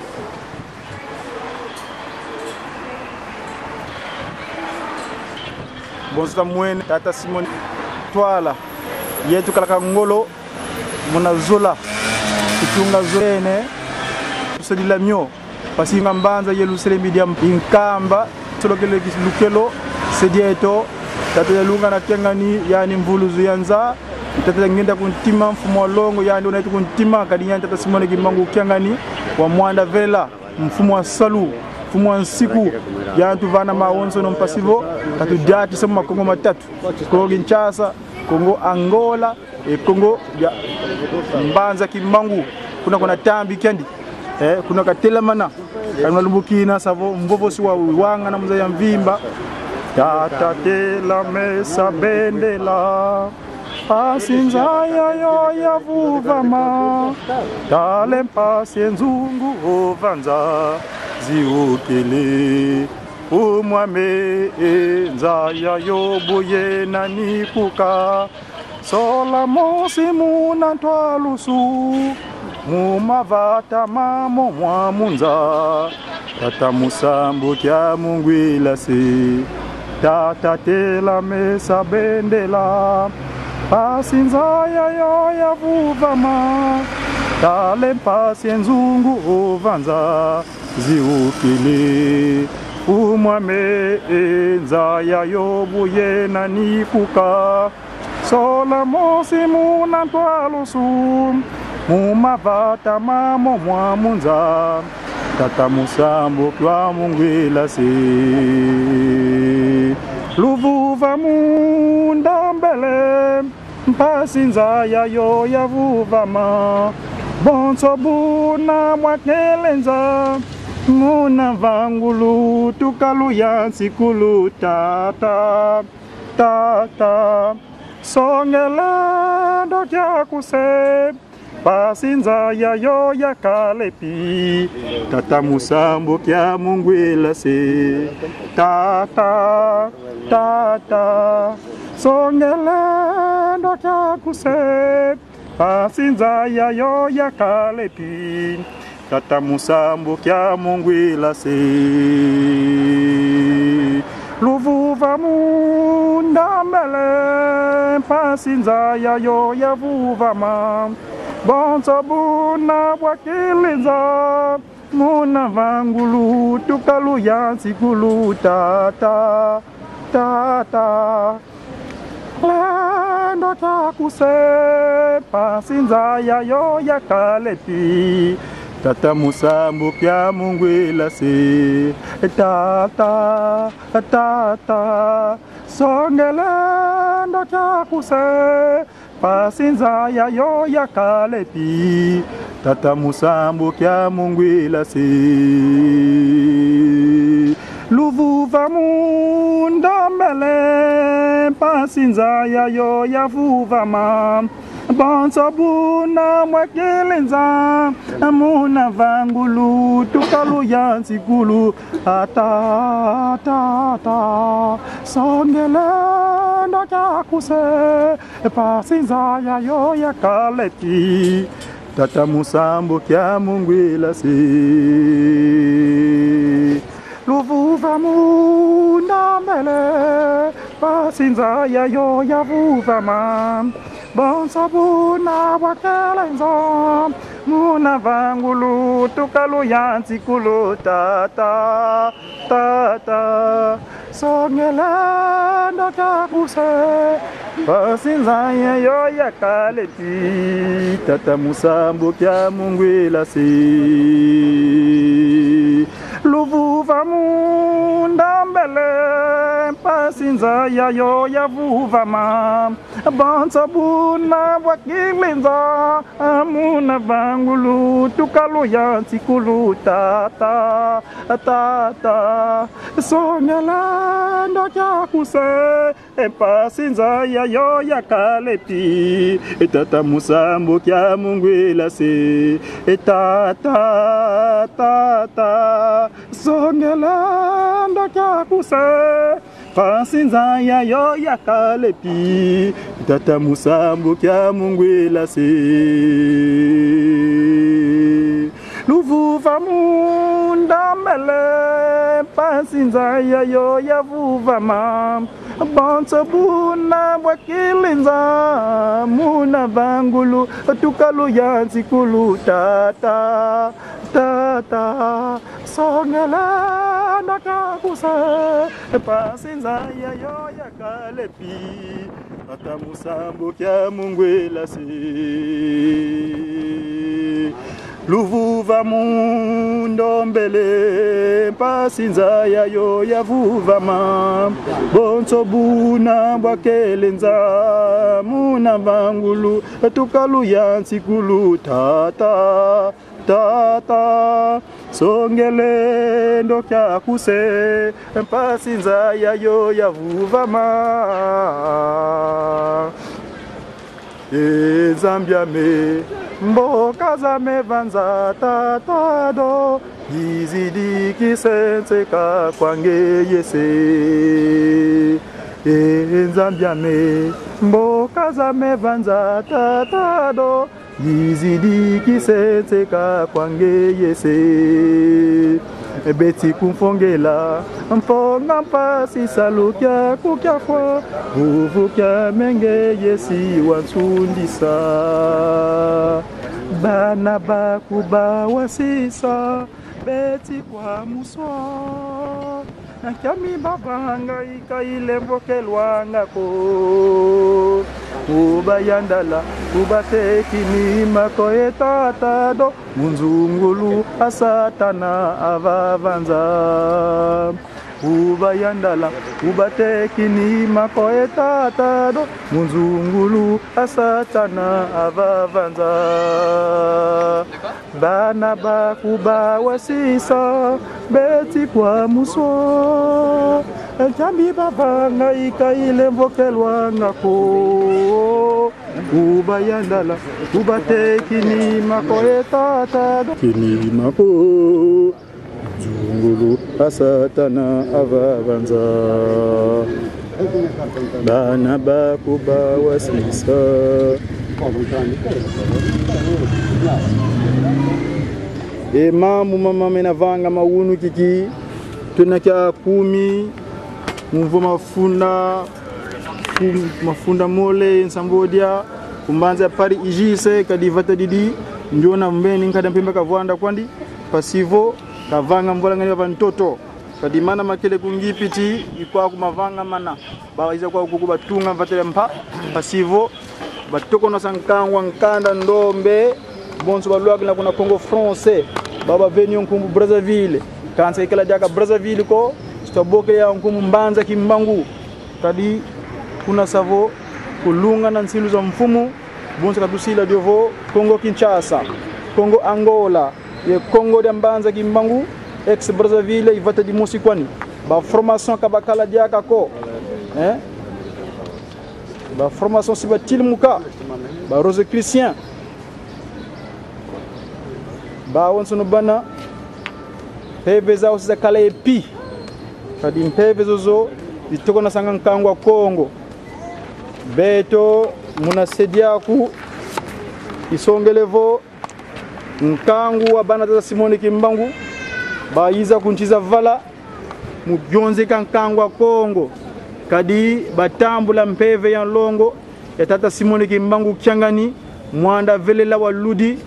Bonsta mwene tata Simone twala yetu kalaka ngolo mona zola kutunga zone tusodila myo pasinga Mbanza yelu sele medium inkamba tolokele lukelo sedieto tata lunga na kengani yani mvuluzu yanza tata ngenda kuntima mfumo longo yani unaitu kuntima kadi yani tata Simone Kimbangu kyangani wa mwanda vela mfumo wa salu mfumo wa nsiku yani tuvana maonzo no mpasivo katudati sema Kongo matatu Kongo Kinshasa Kongo Angola Kongo ya Mbanza Kimbangu kuna tambi kendi kuna katelamana kana lumbukina savo mbovo si wa wanga na mzaya mvimba tata tela mesa bendela Pasinzaya yo ya vuvama Dale mpasienzungu ovanza Ziukele Umwame Nzaya yo buye na nikuka Sola mosi muna ntwalusu Mumavata mamo mwamunza Tata musambu kya mungwila si Tata tela mesa bendela Pasinzaya yo ya vuvama tale mpasi enzungu ovanza ziukili umwame enzaya yobuye na nikuka sola mosi muna ntwalusu mumavata mamo mwamunza tata musambo kwa mungwila si luvuva munda mbele mpasi nzaya yo yavuvama bonso buna mwakelenza muna vangulu tukaluya nsikulu tata tata songelendo kyakuse pasinza yayo yakalepi tata musambo kya mungwila se tata tata songelendo kyakuse pasinza yayo yakalepi tata musambo kya mungwila se luvuva munda mbele pasinza yayo yavuvama bonso buna bwakilinza muna vangulu tukaluya nsikulu tata tata lendo kyakuse pasinza yayo yakalepi tata musambo kya mungwila se tata tata songelendo kyakuse pasinza yayo yakalepi tata musambo kya mungwila se luvuva munda mbele pasinza yayo yavuvama bonso buna mwakelenza muna vangulu tukaluya nsikulu ata tata songelendo kyakuse pasinza yayo yakaleti tata musambo kya mungwila si luvuva munda mbele pasinza yayo yavuvama bonso buna bwakelenza muna vangulu tukaluya nsikulu tata tata songelendo kyakuse pasinza yayo yakalepi tata musambo kya mungwila si luvuva munda mbele pasinza yayo yavuvama bonso buna bwakilinza muna vangulu tukaluya nsikulu tata tata songelendo kyakuse pasinza yayo yakalepi tata musambo kya mungwila se tata tata songelendo kyakuse pasinza yayo yakalepi tata musambo kya mungwila se luvuva munda mbele pasinza yayo yavuvama bonso buna bwakilinza muna vangulu tukaluya nsikulu tata tata songelendo kyakuse pasinza yayo yakalepi tata musambo kya mungwila si luvuva mundo mbele pasinza yayo yavuvama bonso buna bwakelenza muna vangulu tukaluya nsikulu tata tata songelendo kyakuse pasinza yayo yavuvama ezambiame mboka zame vanza tatado yizidi kisenseka kwange yese ezambiame mboka zame vanza tatado yizidi kisenseka kwange yese beti kumfongela mfonga mpasi salukya kukyafwa uvukya menge yesi wansundisa bana bakuba wasisa beti kwa muswa nakami babanga ikaile mbokelwanga ko ubayandala ubatekini makoye tatado munzungulu asatana avavanza ubayandala ubatekini makoye tatado munzungulu asatana avavanza bana bakuba wasisa beti kwa muswa Jambi babanga ikaile mbokelwanga ko ubayandala ubatekini makoye tatado kini mako zungulu asatana avavanza bana bakuba wasisa mamu mama menavanga maunu kiki tunakia 10 mvo mafunda mole nsambodia kumbanza pari ijise kadivata didi ndiona mbeni nkada mpimba kavwanda kwandi pasivo kavanga mbola ngani vantoto kadimana makele kungipiti ikwa kumavanga mana bawaiza kwa kukuba tunga vatele mpa pasivo batoko no sankangwa nkanda ndombe bonso balwagina kuna Congo français baba veni nkumbu Brazzaville kansa ikala jaka Brazzaville ko stoboke ya nkumbu mbanza kimbangu kadi kuna savo kulunga na nsilu za mfumu bonso kadusila diovo Congo Kinshasa Congo Angola ye Congo de mbanza kimbangu ex Brazzaville ivata di musikwani ba formation kabakala jaka ko ba formation sibatil muka ba rose christian ba wonsono bana peve za usiza kala epi kadi mpeve zozo ditoko na sanga nkangwa Kongo beto muna sediaku isongelevo nkangu wa bana za Simone Kimbangu ba iza kunchiza vala mubyonze kankangwa Kongo kadi batambula mpeve ya longo ya tata Simone Kimbangu kyangani mwanda velela waludi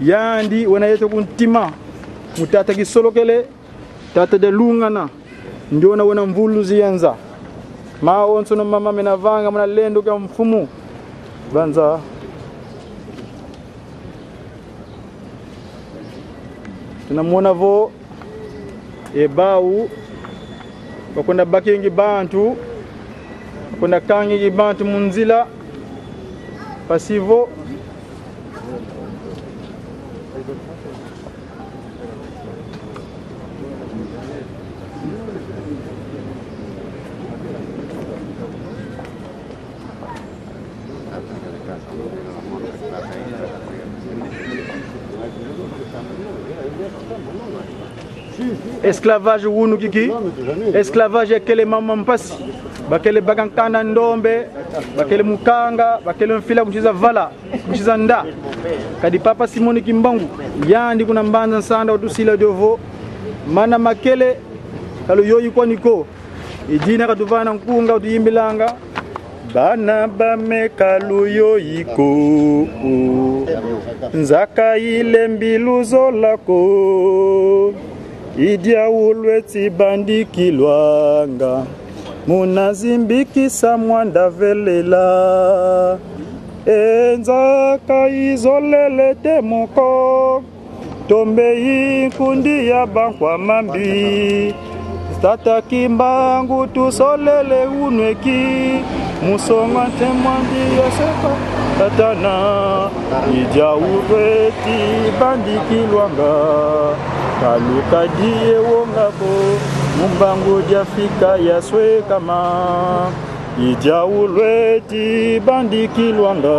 yandi wana yeto kuntima mutata kisolokele tata de lungana ndiona wana mvulu zianza maonso no mama menavanga mna lendo kwa mfumu banza tunamwona vo ebau bakwenda bakingi bantu bakwenda kangi bantu munzila pasivo esclavage wunu kiki esclavage akele mama mpasi bakele bagankana ndombe bakele mukanga bakele mfila mchiza vala mchiza nda kadi papa Simone Kimbangu yandi kuna mbanza nsanda utusila dovo mana makele kalo yoyi kwa niko ijina katuvana nkunga utuyimbilanga bana bamekalu yoyiko nzaka ile mbiluzo lako idia ulweti bandikilwanga munazimbikisa mwanda velela enzaka izolele temoko tombe inkundi ya bankwa mambi tata Kimbangu tusolele unweki musonga temwandi yaseka tatana idia ulweti bandikilwanga kaluka die wongabo mumbangu jafika yaswe kama ija ulweti bandikilwanga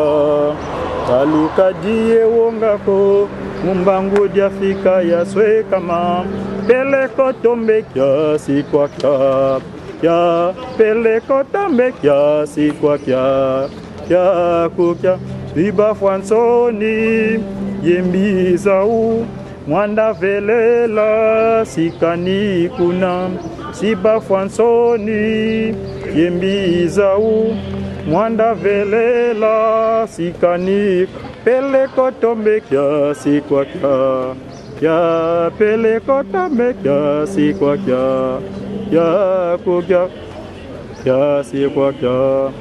kaluka die wongabo mumbangu jafika yaswe kama peleko tombe kya sikwa kya ya peleko tombe kya sikwa kya ya kukya riba fwansoni yembizau mwanda velela sikani kuna siba fwansoni yembizau mwanda velela sikani pele kotombe kia si kwa kia. Ya pele kotombe kia si kwa kia. Ya kukia kia si kwa kia.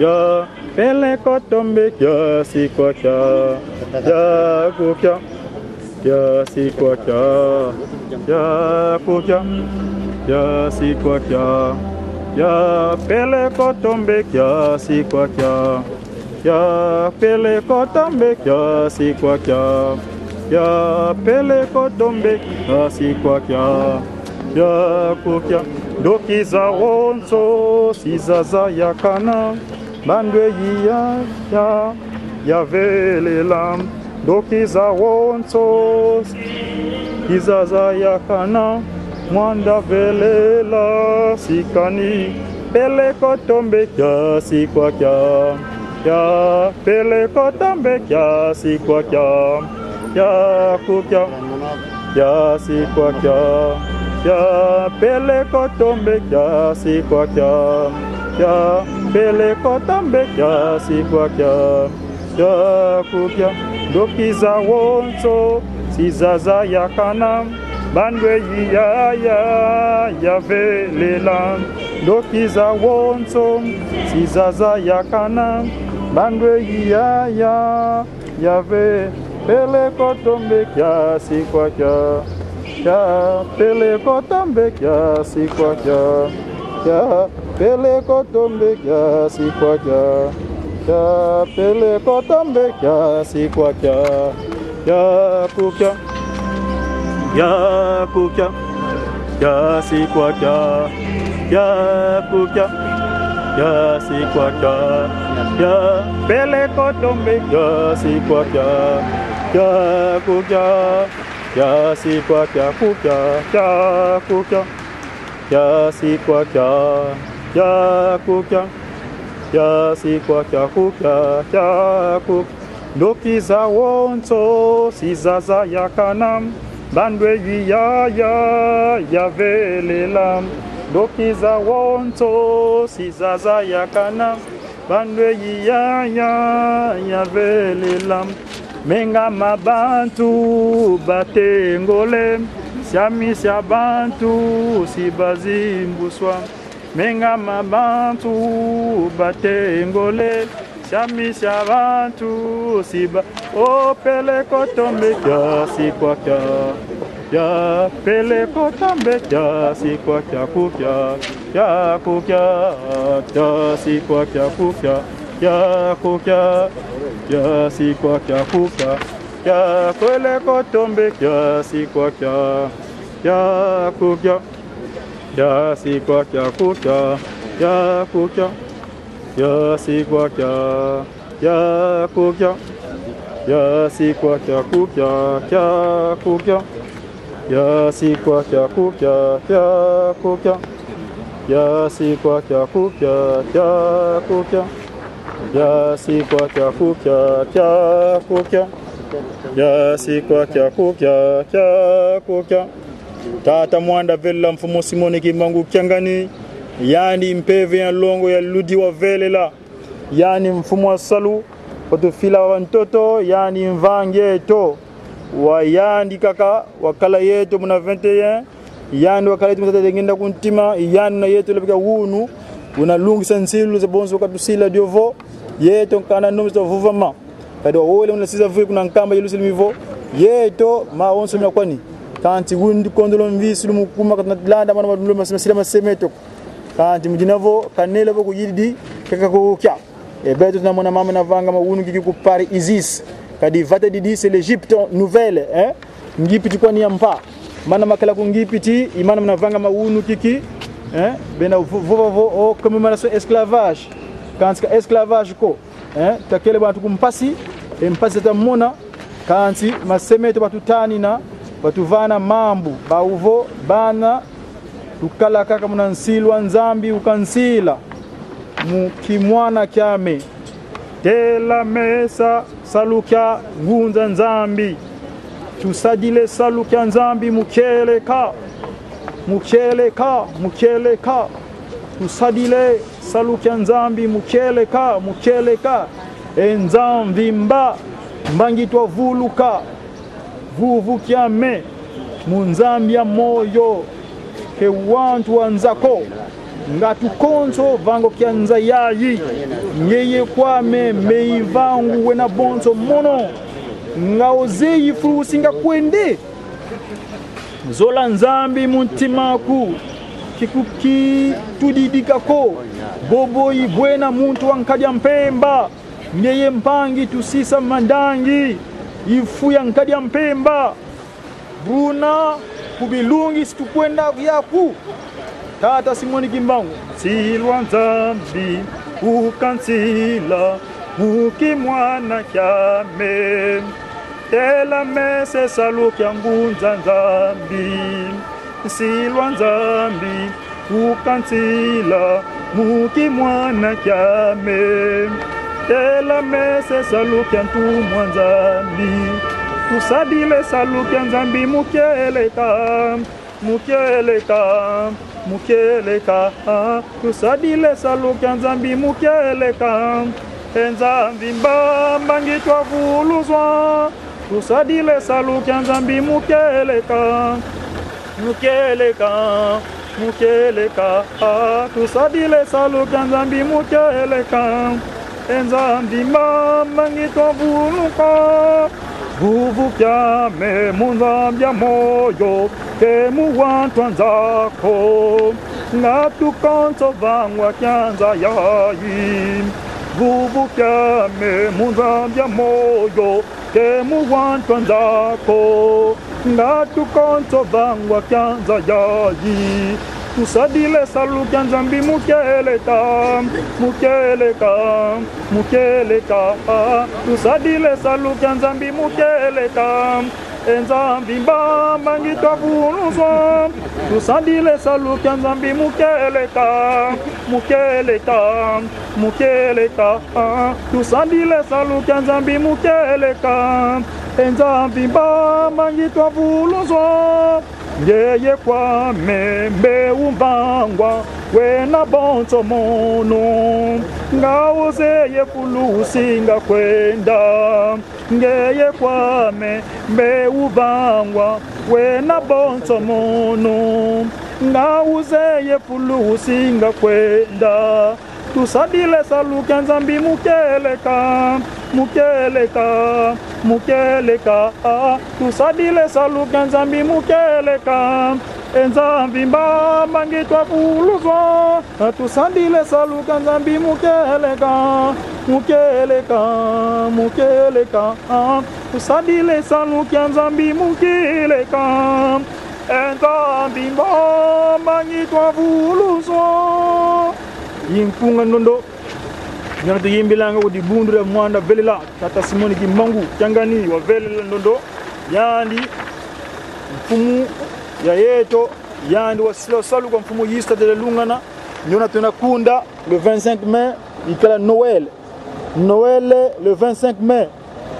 Ya pele kotombe kia si kwa kia. Ya kukia kia si kwa kia. Ya kukia kia si kwa kia. Ya pele kotombe kia si kwa kia. Ya pele kotombe kia si kwa kia. Ya pele kotombe kia si kwa kia. Ya kukia doki za wonso si zaza ya kana. Bandwe ya vele lam. Doki za wonso si zaza ya kana. Mwanda vele la sikani. Pele kotombe kia si kwa kia. Ya pele kotombe kia si kwa kia. Ya kukia kia si kwa kia. Ya pele kotombe kia si kwa kia. Ya pele kotombe kia si kwa kia. Ya kukia doki za wonso si zaza ya kana. Bandwe ya vele lam. Doki za wonso si zaza ya kana. Bandwe ya ve pele kotombe kia si kwa kia. Ya pele kotombe kia si kwa kia. Ya pele kotombe kia si kwa kia. Ya pele kotombe kia si kwa kia. Ya kukia ya kukia ya si kwa kia. Ya kukia ya si kwa kia. Ya pele kotombe kia si kwa kia. Ya kukia ya si kwa kia kukia. Ya kukia ya si kwa kia. Ya kukia ya si kwa kia kukia. Ya kukia doki za wonso si zaza ya kanam. Bandwe ya vele lam. Doki za wonso si zaza ya kanam. Bandwe ya vele lam. Menga mabantu batengole. Siami sia bantu si bazimbuswa. Menga mabantu batengole. Siami sia bantu si ba. O pele kotombe kia si kwa kia. Ya pele kotombe kia si kwa kia kukia. Ya kukia kia si kwa kia kukia. Ya kukia kia si kwa kia kukia. Ya pele kotombe kia si kwa kia. Ya kukia kia si kwa kia kukia. Ya kukia kia si kwa kia. Ya kukia ya si kwa kia kukia. Kia kukia ya si kwa kia kukia. Kia kukia ya si kwa kia kukia. Kia kukia ya si kwa kia kukia. Kia kukia ya si kwa kia kukia. Kia kukia tata mwanda vela mfumo Simoni Kimangu Kiangani. Yani mpeve ya longo ya ludi wa vele la. Yani mfumo wa salu watufila wa ntoto. Yani mvange yeto wa yandi kaka wakala yeto muna 21. Yani wakala yeto mtata ngenda kuntima. Yani na yeto lebika wunu una lungi sensilu ze bonzo katusila diovo yeto kana nomzo vuvama kado wole una siza vuku na nkamba yelusili mivo yeto ma onso mya kwani kanti wundi kondolo mvisilu mukuma katlanda mana madumlo masila masemeto kanti mjinavo kanele boku yidi kaka kukya beto tunamona mama na vanga mawunu kiki ku pari Isis kadi vate didi c'est l'Égypte nouvelle ngipiti kwani yampa mana makala kungipiti imana mnavanga mawunu kiki bena vovo o commémoration esclavage quand esclavage ko takele bantu kumpasi empasi tamona kanti masemeto batutani na batuvana mambu bauvo bana tukala kaka munansilwa nzambi ukansila mukimwana kyame tela mesa salukya ngunza nzambi tusadile salukya nzambi mukeleka tusadile salukya nzambi mukeleka enzambi mba mbangitwa vuluka vuvu kyame munzambia moyo ke wantu wanzako ngatukonso vango kyanza yayi nyeye kwame meivangu wena bonso mono ngaozeyi frusi ngakwende zola nzambi muntimaku kikuki tudidikako boboyi bwena muntu wankadya mpemba nyeye mpangi tusisa mandangi ifu ya nkadya mpemba bruna kubilungi situkwenda yaku tata Simoni Kimbangu silwa nzambi ukansila mukimwana kyame tela mese salukya ngunza nzambi silwa nzambi ukansila mukimwana kyame tela mese salukya ntumwa nzambi tusadile salukya nzambi mukeleka mukeleka tusadile salukya nzambi mukeleka enzambi mbambangitwa vuluzwa tusadile salukya nzambi mukeleka tusadile salukya nzambi mukeleka enzambi mbambangitwa vuluka vuvu kyame munzambya moyo kemu wantu nzako ngatukonso vangwa kyanza yayi vuvu kyame munzambya moyo kemu wantu nzako ngatukonso vangwa kyanza yayi tusadile salukya nzambi mukeleka tusadile salukya nzambi mukeleka enzambi mbambangitwa vuluzwa tusadile salukya nzambi mukeleka tusadile salukya nzambi mukeleka enzambi mbambangitwa vuluzwa ngeye kwame mbeumbangwa wena bonso mono ngauzeye fulusi ngakwenda ngeye kwame mbeuvangwa wena bonso mono ngauzeye fulusi ngakwenda tusadile salukya nzambi mukeleka tusadile salukya nzambi mukeleka enzambi mbambangitwa vuluzwa tusadile salukya nzambi mukeleka tusadile salukya nzambi mukeleka enzambi mbambangitwa vuluzwa yimpunga ndondo nyana yimbilanga udi bundure mwanda velela tata Simoni Kimbangu changani wa velela ndondo yandi mfumu ya yeto yandi wasilo salu kwa mfumu yista de lungana nyona tunakunda le 25 mai ikala Noël le 25 mai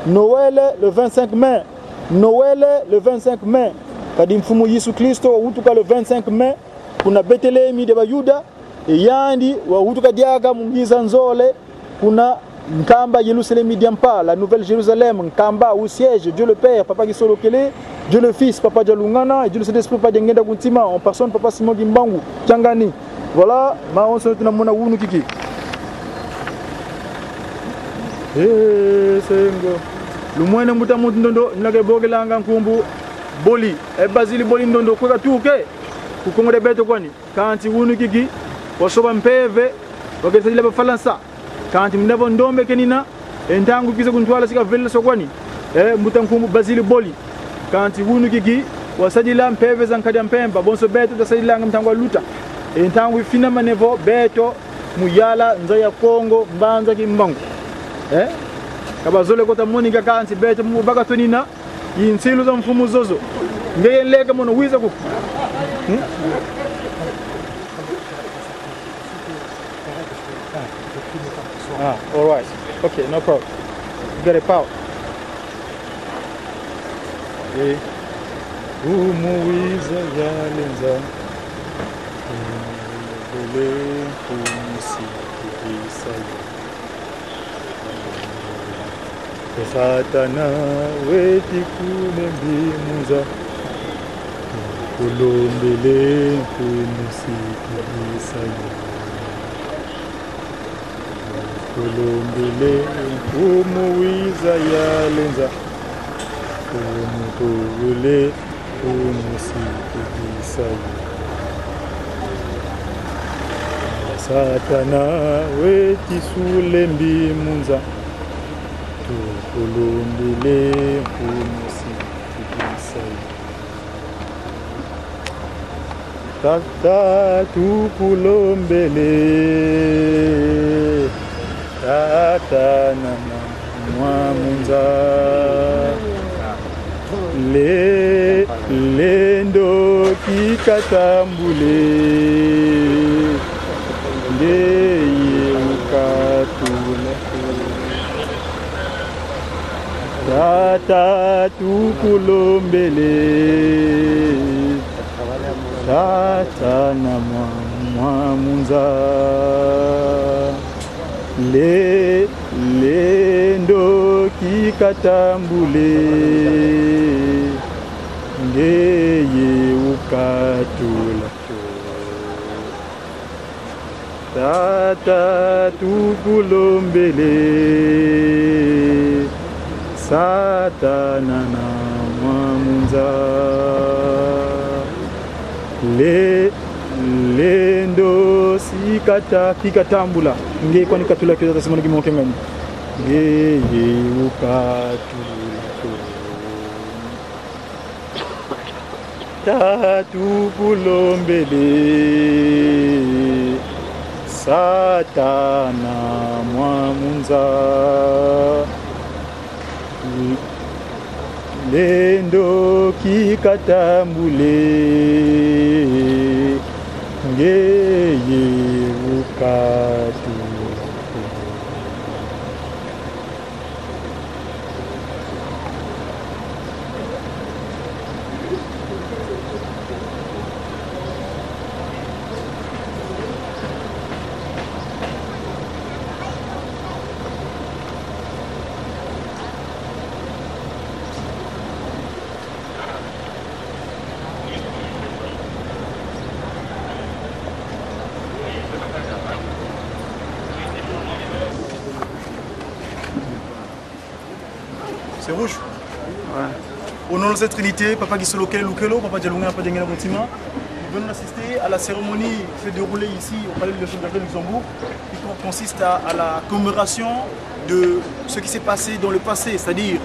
Noël le 25 mai Noël le 25 mai kadi mfumu Yesu Kristo utuka le 25 mai kuna Betlehemi de Bayuda yandi wa utuka diaga mungiza nzole kuna Nkamba Yerusalem Diampa, la nouvelle Jérusalem, Nkamba où siège Dieu le Père, Papa Gisolo Kele, Dieu le Fils, Papa Jalungana, et Dieu le Saint-Esprit, Papa Djengenda Kuntima, en personne Papa Simon Kimbangu, Tchangani. Voilà, ma on se retrouve mona wunu kiki. Sengo. Le moyen muta mutondo, nage bogelanga nkumbu, boli, e basili boli ndondo kweka tuke. Kukongo de beto kwani, kanti wunu kiki, wasoba mpeve, wakesa ile bafalansa. Kanti mnavo ndombe kenina entangu kisa kuntwala sika vela sokwani mutankumbu basili boli kanti hunu kiki wasajila mpeve zankadya mpemba bonso beto tasajila mtangu luta entangu fina manevo beto muyala nzaya Kongo mbanza Kimbangu kabazole kota monika kanti beto mubaka tonina yinsilu za mfumu zozo ngeye leka mono wiza ku all right. Okay, no problem. You got a power. Okay. Umuiza yalenza. Bele kumsi kisa. Satana weti kunembimuza kulombele kumusikilisayo kulombele kumuwiza yalenza kumukule kumusikilisayo Satana weti sulembimuza tukulombele kumusikilisayo Tata tukulombele Tata nana mwamunza Lendo kikatambule Leye ukatula Tata tukulombele Tata na mwamunza Lendo kikatambule Ngeye ukatula Tata tukulombele Satana na mwamunza Lendo kikatambula Ngeye kwani katula kiyo tasimana kimoke ngani Ngeye ukatula Tatu kulombele Satana mwamunza Lendo kikatambule Ngeye ukatula C'est rouge. Ouais. Au nom de cette Trinité, Papa Gisolo Lukelo, Papa Djalunga, Papa Djengena Boutima, nous venons assister à la cérémonie qui s'est déroulée ici au Palais de l'Échange de Luxembourg, qui consiste à la commémoration de ce qui s'est passé dans le passé, c'est-à-dire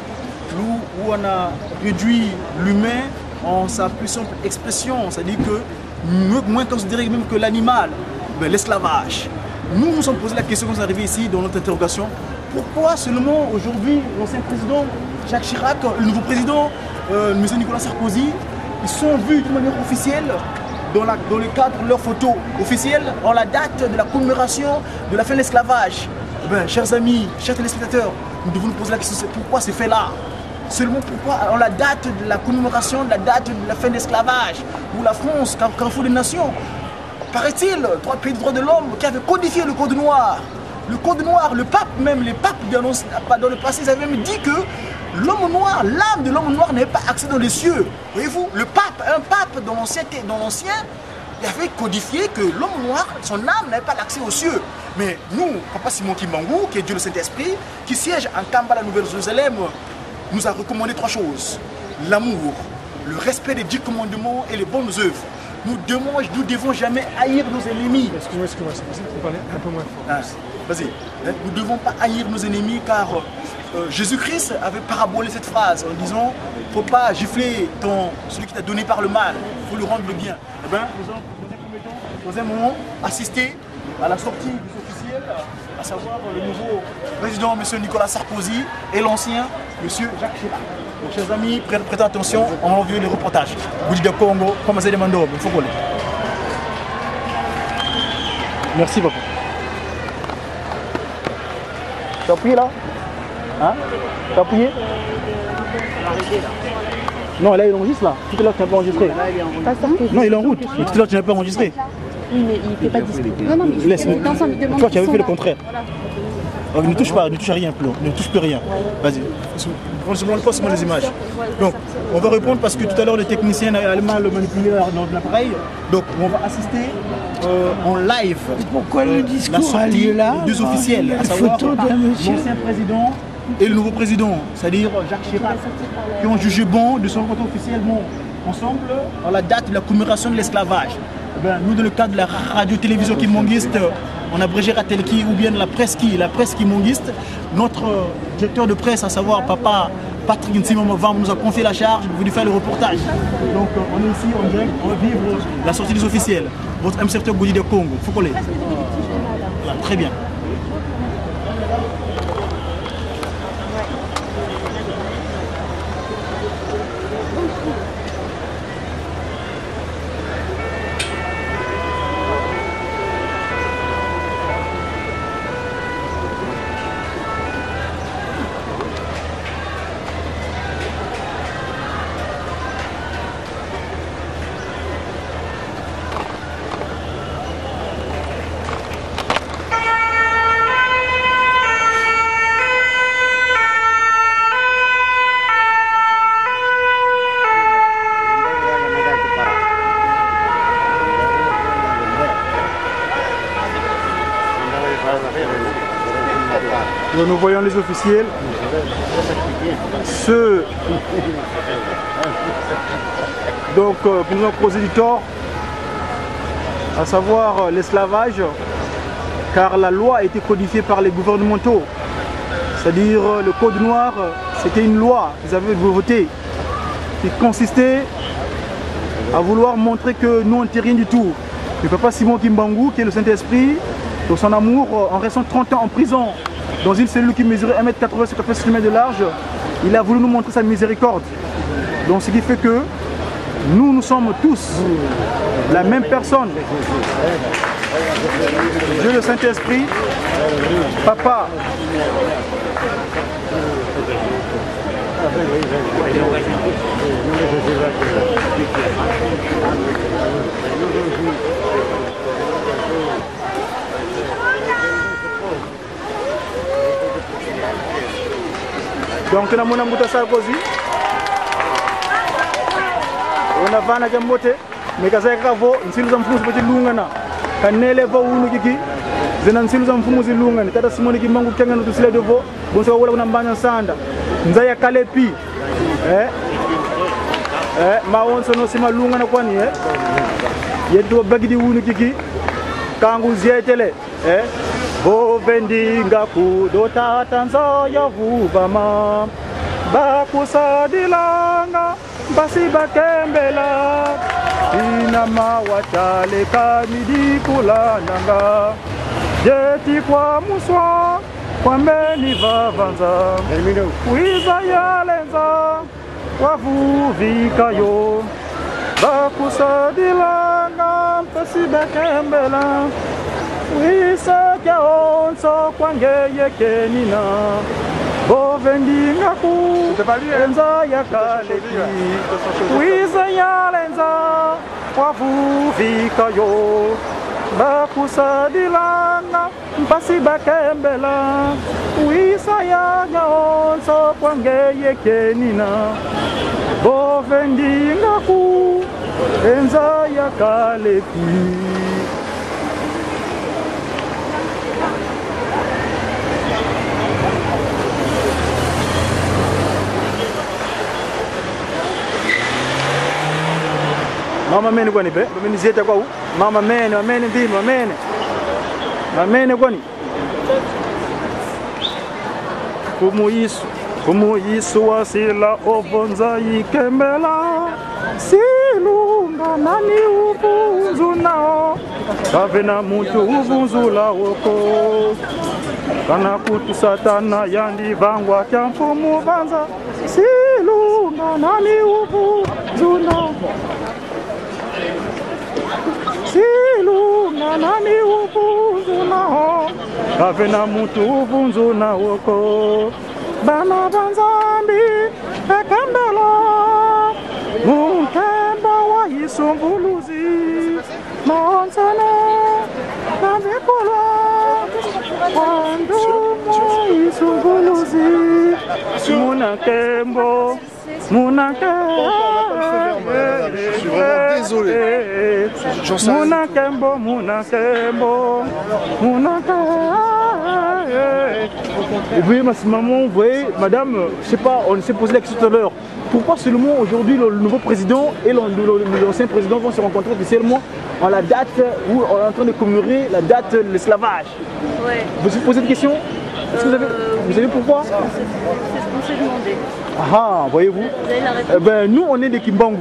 où on a réduit l'humain en sa plus simple expression, c'est-à-dire que moins considéré même que l'animal, l'esclavage. Nous nous sommes posé la question quand on est arrivé ici dans notre interrogation. Pourquoi seulement aujourd'hui l'ancien président Jacques Chirac, le nouveau président M. Nicolas Sarkozy, ils sont vus de manière officielle dans le cadre de leurs photos officielles en la date de la commémoration de la fin de l'esclavage. Chers amis, chers téléspectateurs, nous devons nous poser la question, pourquoi c'est fait là? Seulement pourquoi en la date de la commémoration de la date de la fin de l'esclavage, où la France, carrefour des nations, paraît-il, 3 pays de droits de l'homme qui avaient codifié le code noir. Le code noir, le pape même, les papes dans le passé, ils avaient même dit que l'homme noir, l'âme de l'homme noir n'avait pas accès dans les cieux. Voyez-vous, un pape dans l'ancien, il avait codifié que l'homme noir, son âme n'avait pas l'accès aux cieux. Mais nous, Papa Simon Kimbangu, qui est Dieu le Saint-Esprit, qui siège en Kamba, la Nouvelle-Jérusalem, nous a recommandé 3 choses. L'amour, le respect des 10 commandements et les bonnes œuvres. Nous devons jamais haïr nos ennemis. Excuse-moi, c'est possible de parler un peu moins fort. Vas-y. Nous ne devons pas haïr nos ennemis car Jésus-Christ avait parabolé cette phrase en disant il ne faut pas gifler celui qui t'a donné par le mal, il faut lui rendre le bien. Eh bien, nous allons assister à la sortie du officiel, à savoir le nouveau président M. Nicolas Sarkozy et l'ancien M. Jacques Chirac. Donc, chers amis, prêtez attention, on va envoyer les reportages. Bouddhi de Congo, comme c'est demandé, il faut voler. Merci beaucoup. T'as appuyé là? Hein? T'as appuyé? Non, là il enregistre là. Tout à l'heure tu n'as pas enregistré. Non, il est en route. Mais tout à l'heure tu n'as pas enregistré. Oui, mais il ne fait pas discuter. Non, non, mais laisse-moi. Toi tu avais fait le contraire. Ne touche pas, ne touche à rien, ne touche plus rien. Vas-y, on passe les images. Donc, on va répondre parce que tout à l'heure, le technicien a mal manipulé l'appareil. Donc, on va assister en live. Pourquoi le discours a lieu là? Deux officiels, à savoir l'ancien président et le nouveau président, c'est-à-dire Jacques Chirac, qui ont jugé bon de se rencontrer officiellement ensemble dans la date de la commémoration de l'esclavage. Nous, dans le cadre de la radio-télévision kimonguiste, on abrégé Ratelki ou bien la presse kimonguiste, notre directeur de presse, à savoir Papa Patrick Nsimamova, nous a confié la charge de venir faire le reportage. Donc on est ici en direct, on va vivre la sortie des officiels. Votre M-Secteur Goudi de Congo, Foucolé. Voilà, très bien. Nous voyons les officiels, ceux donc, qui nous ont causé du tort, à savoir l'esclavage, car la loi a été codifiée par les gouvernementaux, c'est-à-dire le code noir, c'était une loi qu'ils avaient votée, qui consistait à vouloir montrer que nous on n'était rien du tout. Le papa Simon Kimbangu, qui est le Saint-Esprit, pour son amour, en restant 30 ans en prison, dans une cellule qui mesurait 1m80 sur 80 cm de large, il a voulu nous montrer sa miséricorde. Donc ce qui fait que nous sommes tous la même personne. Dieu le Saint-Esprit, Papa. Donc na mona mbuta Sarkozy ona vana jambote me kaza kavo nsilu za mfumu zipote lungana kanele vo unu kiki zina nsilu za mfumu zilungana tata Simoni Kimbangu kenga tusile devo bonso wala kuna mbanya sanda nzaya kalepi maonso no sima lungana kwani yedo bagidi unu kiki kangu zietele Bovendi ngaku dota tanzo ya vuvama bakusadilanga basi bakembela inama watale kamidi kulandanga jeti kwa muswa kwa meni vavanza wiza yalenza wavuvikayo bakusadilanga basi bakembela Wisa kya onso kwangeye kenina Bovendi ngaku enza ya kaleki Wisa ya lenza wavuvika yo Bakusadilanga mpasi bakembela Wisa ya onso kwangeye kenina Bovendi ngaku enza ya kaleki Mama mene kwani pe, mene zieta kwa u. Mama mene ndimi, mene kwani. Kumuyisu wasila obonza ikembela. Silunga nani ubunzu nao. Kavena mutu ubunzu la woko. Kana kutu satana yandi vangwa chamfumu banza. Silunga nani ubunzu nao. Silunga nani ubunzu nao Kavena mutu ubunzu na woko Bana banzambi ekembela Mukemba wa yisumbuluzi Monsana Navikula Wandumu Je suis vraiment désolé. J'en sais rien. Vous voyez, maman, vous voyez, madame, je sais pas, on s'est posé la question tout à l'heure. Pourquoi seulement aujourd'hui le nouveau président et l'ancien président vont se rencontrer officiellement en la date où on est en train de commémorer la date de l'esclavage? Ouais. Vous vous posez une question? Est-ce que vous savez pourquoi? C'est ce qu'on s'est demandé. Ah, voyez-vous? Vous avez la réponse? Ben, nous, on est des Kimbangu.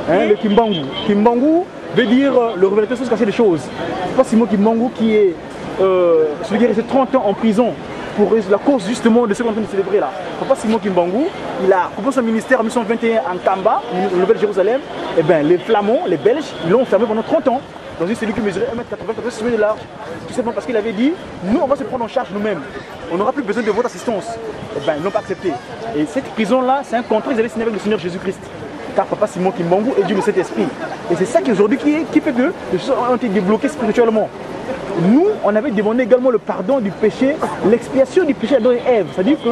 Hein, le Kimbangu. Kimbangu veut dire le révélateur sans cacher des choses. C'est pas Simon Kimbangu qui est celui qui est resté 30 ans en prison pour la cause justement de ce qu'on est en train de célébrer là. Papa Simon Kimbangu, il a coupé son ministère en 1921 en Kamba, au Nouvelle-Jérusalem. Et bien, les Flamands, les Belges, ils l'ont fermé pendant 30 ans. Dans une cellule qui mesurait 1,80 m de large. Tout simplement parce qu'il avait dit, nous, on va se prendre en charge nous-mêmes. On n'aura plus besoin de votre assistance. Et bien, ils n'ont pas accepté. Et cette prison-là, c'est un contrat qu'ils avaient signé avec le Seigneur Jésus-Christ. Car Papa Simon Kimbangu est Dieu de cet esprit. Et c'est ça qui aujourd'hui qui fait que les choses ont été débloquées spirituellement. Nous, on avait demandé également le pardon du péché, l'expiation du péché d'Adam et Ève. C'est-à-dire que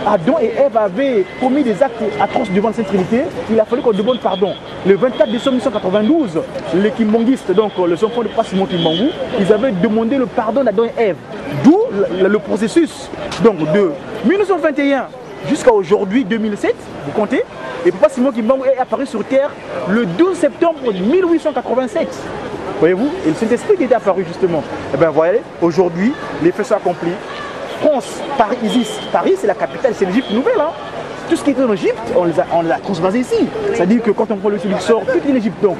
Adam et Ève avaient commis des actes atroces devant la Sainte Trinité. Il a fallu qu'on demande pardon. Le 24 décembre 1992, les Kimbanguistes, donc les enfants de Papa Simon Kimbangu, ils avaient demandé le pardon d'Adam et Ève. D'où le processus. Donc de 1921 jusqu'à aujourd'hui, 2007, vous comptez. Et Papa Simon Kimbangu est apparu sur terre le 12 septembre 1887. Voyez-vous, et le Saint-Esprit qui était apparu justement. Et bien voyez, aujourd'hui, les faits sont accomplis. France, Paris, Isis, Paris c'est la capitale, c'est l'Égypte nouvelle. Hein. Tout ce qui était en Égypte, on l'a transvasé ici. C'est-à-dire que quand on prend le celui qui sort, tout est l'Égypte. Donc,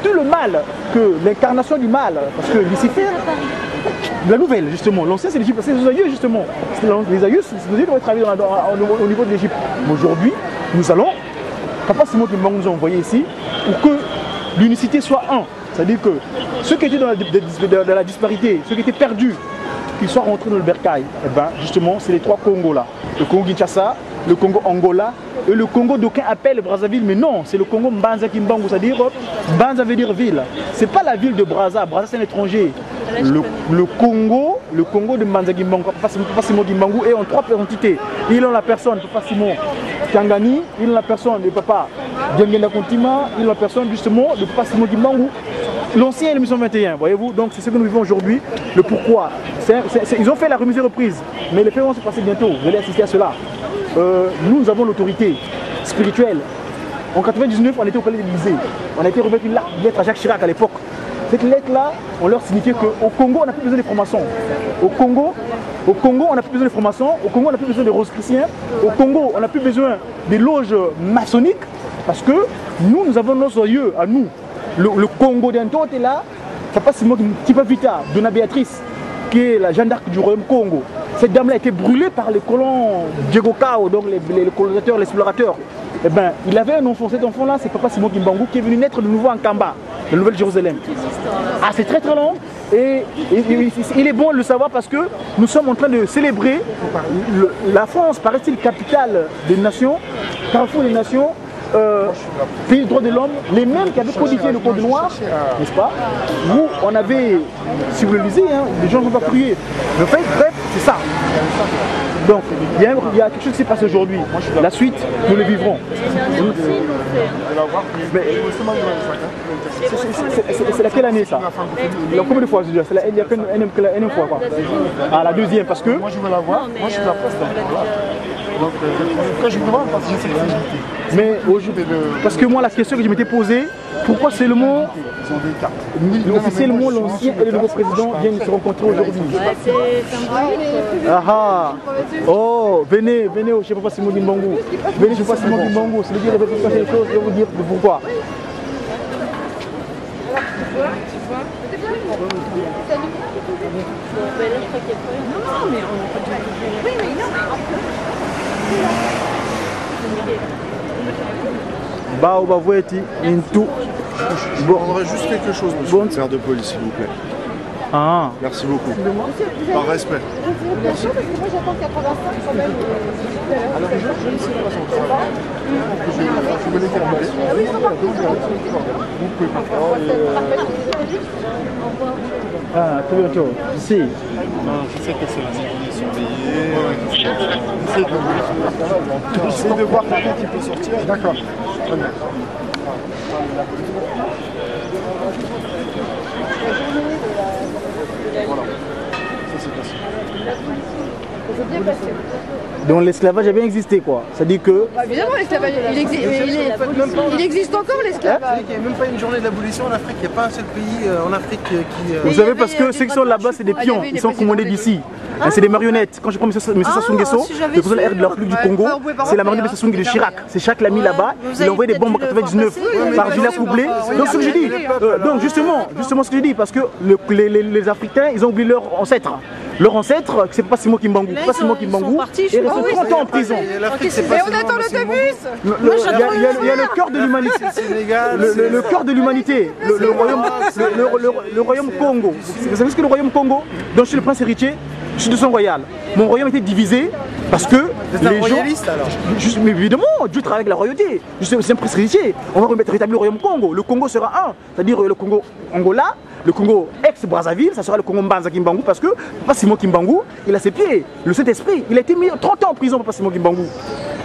tout le mal, que l'incarnation du mal, parce que Lucifer, la nouvelle justement, l'ancien c'est l'Égypte, c'est les aïeux justement. Les aïeux, c'est les aïeux qui ont travaillé au niveau de l'Égypte. Mais aujourd'hui, nous allons, Papa Simon Kimbangu nous a envoyé ici, pour que l'unicité soit un. C'est-à-dire que ceux qui étaient dans la disparité, ceux qui étaient perdus, qu'ils soient rentrés dans le bercail, et ben justement, c'est les trois Congos là. Le Congo Kinshasa, le Congo Angola et le Congo d'aucuns appellent Brazzaville, mais non, c'est le Congo Mbanza Kimbangu, c'est-à-dire Mbanza veut dire ville. C'est pas la ville de Brazza, Brazza c'est un étranger. Le Congo de Mbanza Kimbangu, Papa Simon Kimbangu est en trois entités. Il a la personne, Papa Simon Kangani, il a la personne de Papa Diangenda Kontima, il a la personne justement de Papa Simon Kimbangu. L'ancien est le 1921, voyez-vous, donc c'est ce que nous vivons aujourd'hui. Le pourquoi, ils ont fait la remise et reprise, mais les faits vont se passer bientôt, vous allez assister à cela. Nous avons l'autorité spirituelle. En 1999, on était au palais de l'Élysée. On a été remettre une lettre à Jacques Chirac à l'époque. Cette lettre-là, on leur signifiait qu'au Congo, on n'a plus besoin de francs-maçons. Au Congo, on n'a plus besoin de francs-maçons. Au Congo, on n'a plus besoin de rose-chrétiens. Au Congo, on n'a plus besoin des loges maçonniques. Parce que nous avons nos aïeux à nous. Le Congo d'Anto est là. Papa Simon Tipavita, Donna Béatrice, qui est la Jeanne d'Arc du Royaume Congo. Cette dame-là a été brûlée par les colons Diego Cao, donc les colonisateurs, les explorateurs. Eh ben, il avait un enfant, cet enfant-là, c'est Papa Simon Kimbangu qui est venu naître de nouveau en Kamba, de Nouvelle-Jérusalem. Ah, c'est très très long. Et il est bon de le savoir parce que nous sommes en train de célébrer la France, paraît-il, capitale des nations, carrefour des nations. Pays des droits de l'homme, les mêmes qui avaient codifié le code noir, n'est-ce pas? Où on avait, si vous le lisez, hein, les gens ne vont pas prier. Le fait, bref, c'est ça. Donc, il y a quelque chose qui s'est passé aujourd'hui. La suite, nous le vivrons. C'est laquelle année ça? La combien de fois je veux dire? Il y a qu'une fois quoi. Ah, la deuxième, parce que. Moi je veux la voir, moi je suis la presse. Donc, quand je me demande, parce que j'ai cette fragilité. Mais parce que moi, la question que je m'étais posée, pourquoi seulement officiellement l'ancien et le nouveau président viennent se rencontrer aujourd'hui? Ah oh, venez au chez Papa Simon Kimbangu. Venez chez Papa Simon Kimbangu, c'est le dire de faire les choses, je vais vous dire pourquoi. Bah, on va être into. Je demanderais juste quelque chose, monsieur le commissaire de police, s'il vous plaît. Ah. Merci beaucoup. Par respect. Bien sûr, parce que moi j'attends 85 quand même. Alors, je ne sais pas son travail. Je connais qu'à Maurice. Vous pouvez pas. Ah, très bientôt. Si. Non, je sais que c'est la cérémonie surveillée. J'essaie de voir quelqu'un qui peut sortir. D'accord. Voilà. Ça c'est passé. Je veux bien passer. Donc l'esclavage a bien existé, quoi. Ça dit que... Bah, évidemment, l'esclavage, il existe encore l'esclavage. Il n'y a même pas une journée d'abolition en Afrique. Il n'y a pas un seul pays en Afrique qui... Vous savez, parce que ceux qui sont là-bas, c'est des pions. Ils sont commandés d'ici. C'est des marionnettes. Quand je prends M. Sassou Nguesso, le président de la République du Congo, c'est la marionnette de Sassou Nguesso de Chirac. C'est Chirac l'a mis là-bas. Il a envoyé des bombes en 99 par Julien Coublé. Donc ce que je dis, donc justement ce que je dis, parce que les Africains, ils ont oublié leur ancêtre. Leur ancêtre, c'est pas Simon Kimbangu. Pas Simon Kimbangu. Il est resté 30 ans en prison. Mais on attend l'autobus. Il y a le cœur de l'humanité. Le cœur de l'humanité. Le royaume Congo. Vous savez ce que le royaume Congo, dont je suis le prince héritier, je suis de son royal. Mon royaume était divisé parce que les gens... alors mais évidemment, Dieu travaille avec la royauté. C'est un prince héritier. On va rétablir le royaume Congo. Le Congo sera un. C'est-à-dire le Congo Angola, le Congo ex-Brazzaville, ça sera le Congo Mbanza Kimbangu parce que Papa Simon Kimbangu, il a ses pieds. Le Saint-Esprit, il a été mis 30 ans en prison, Papa Simon Kimbangu.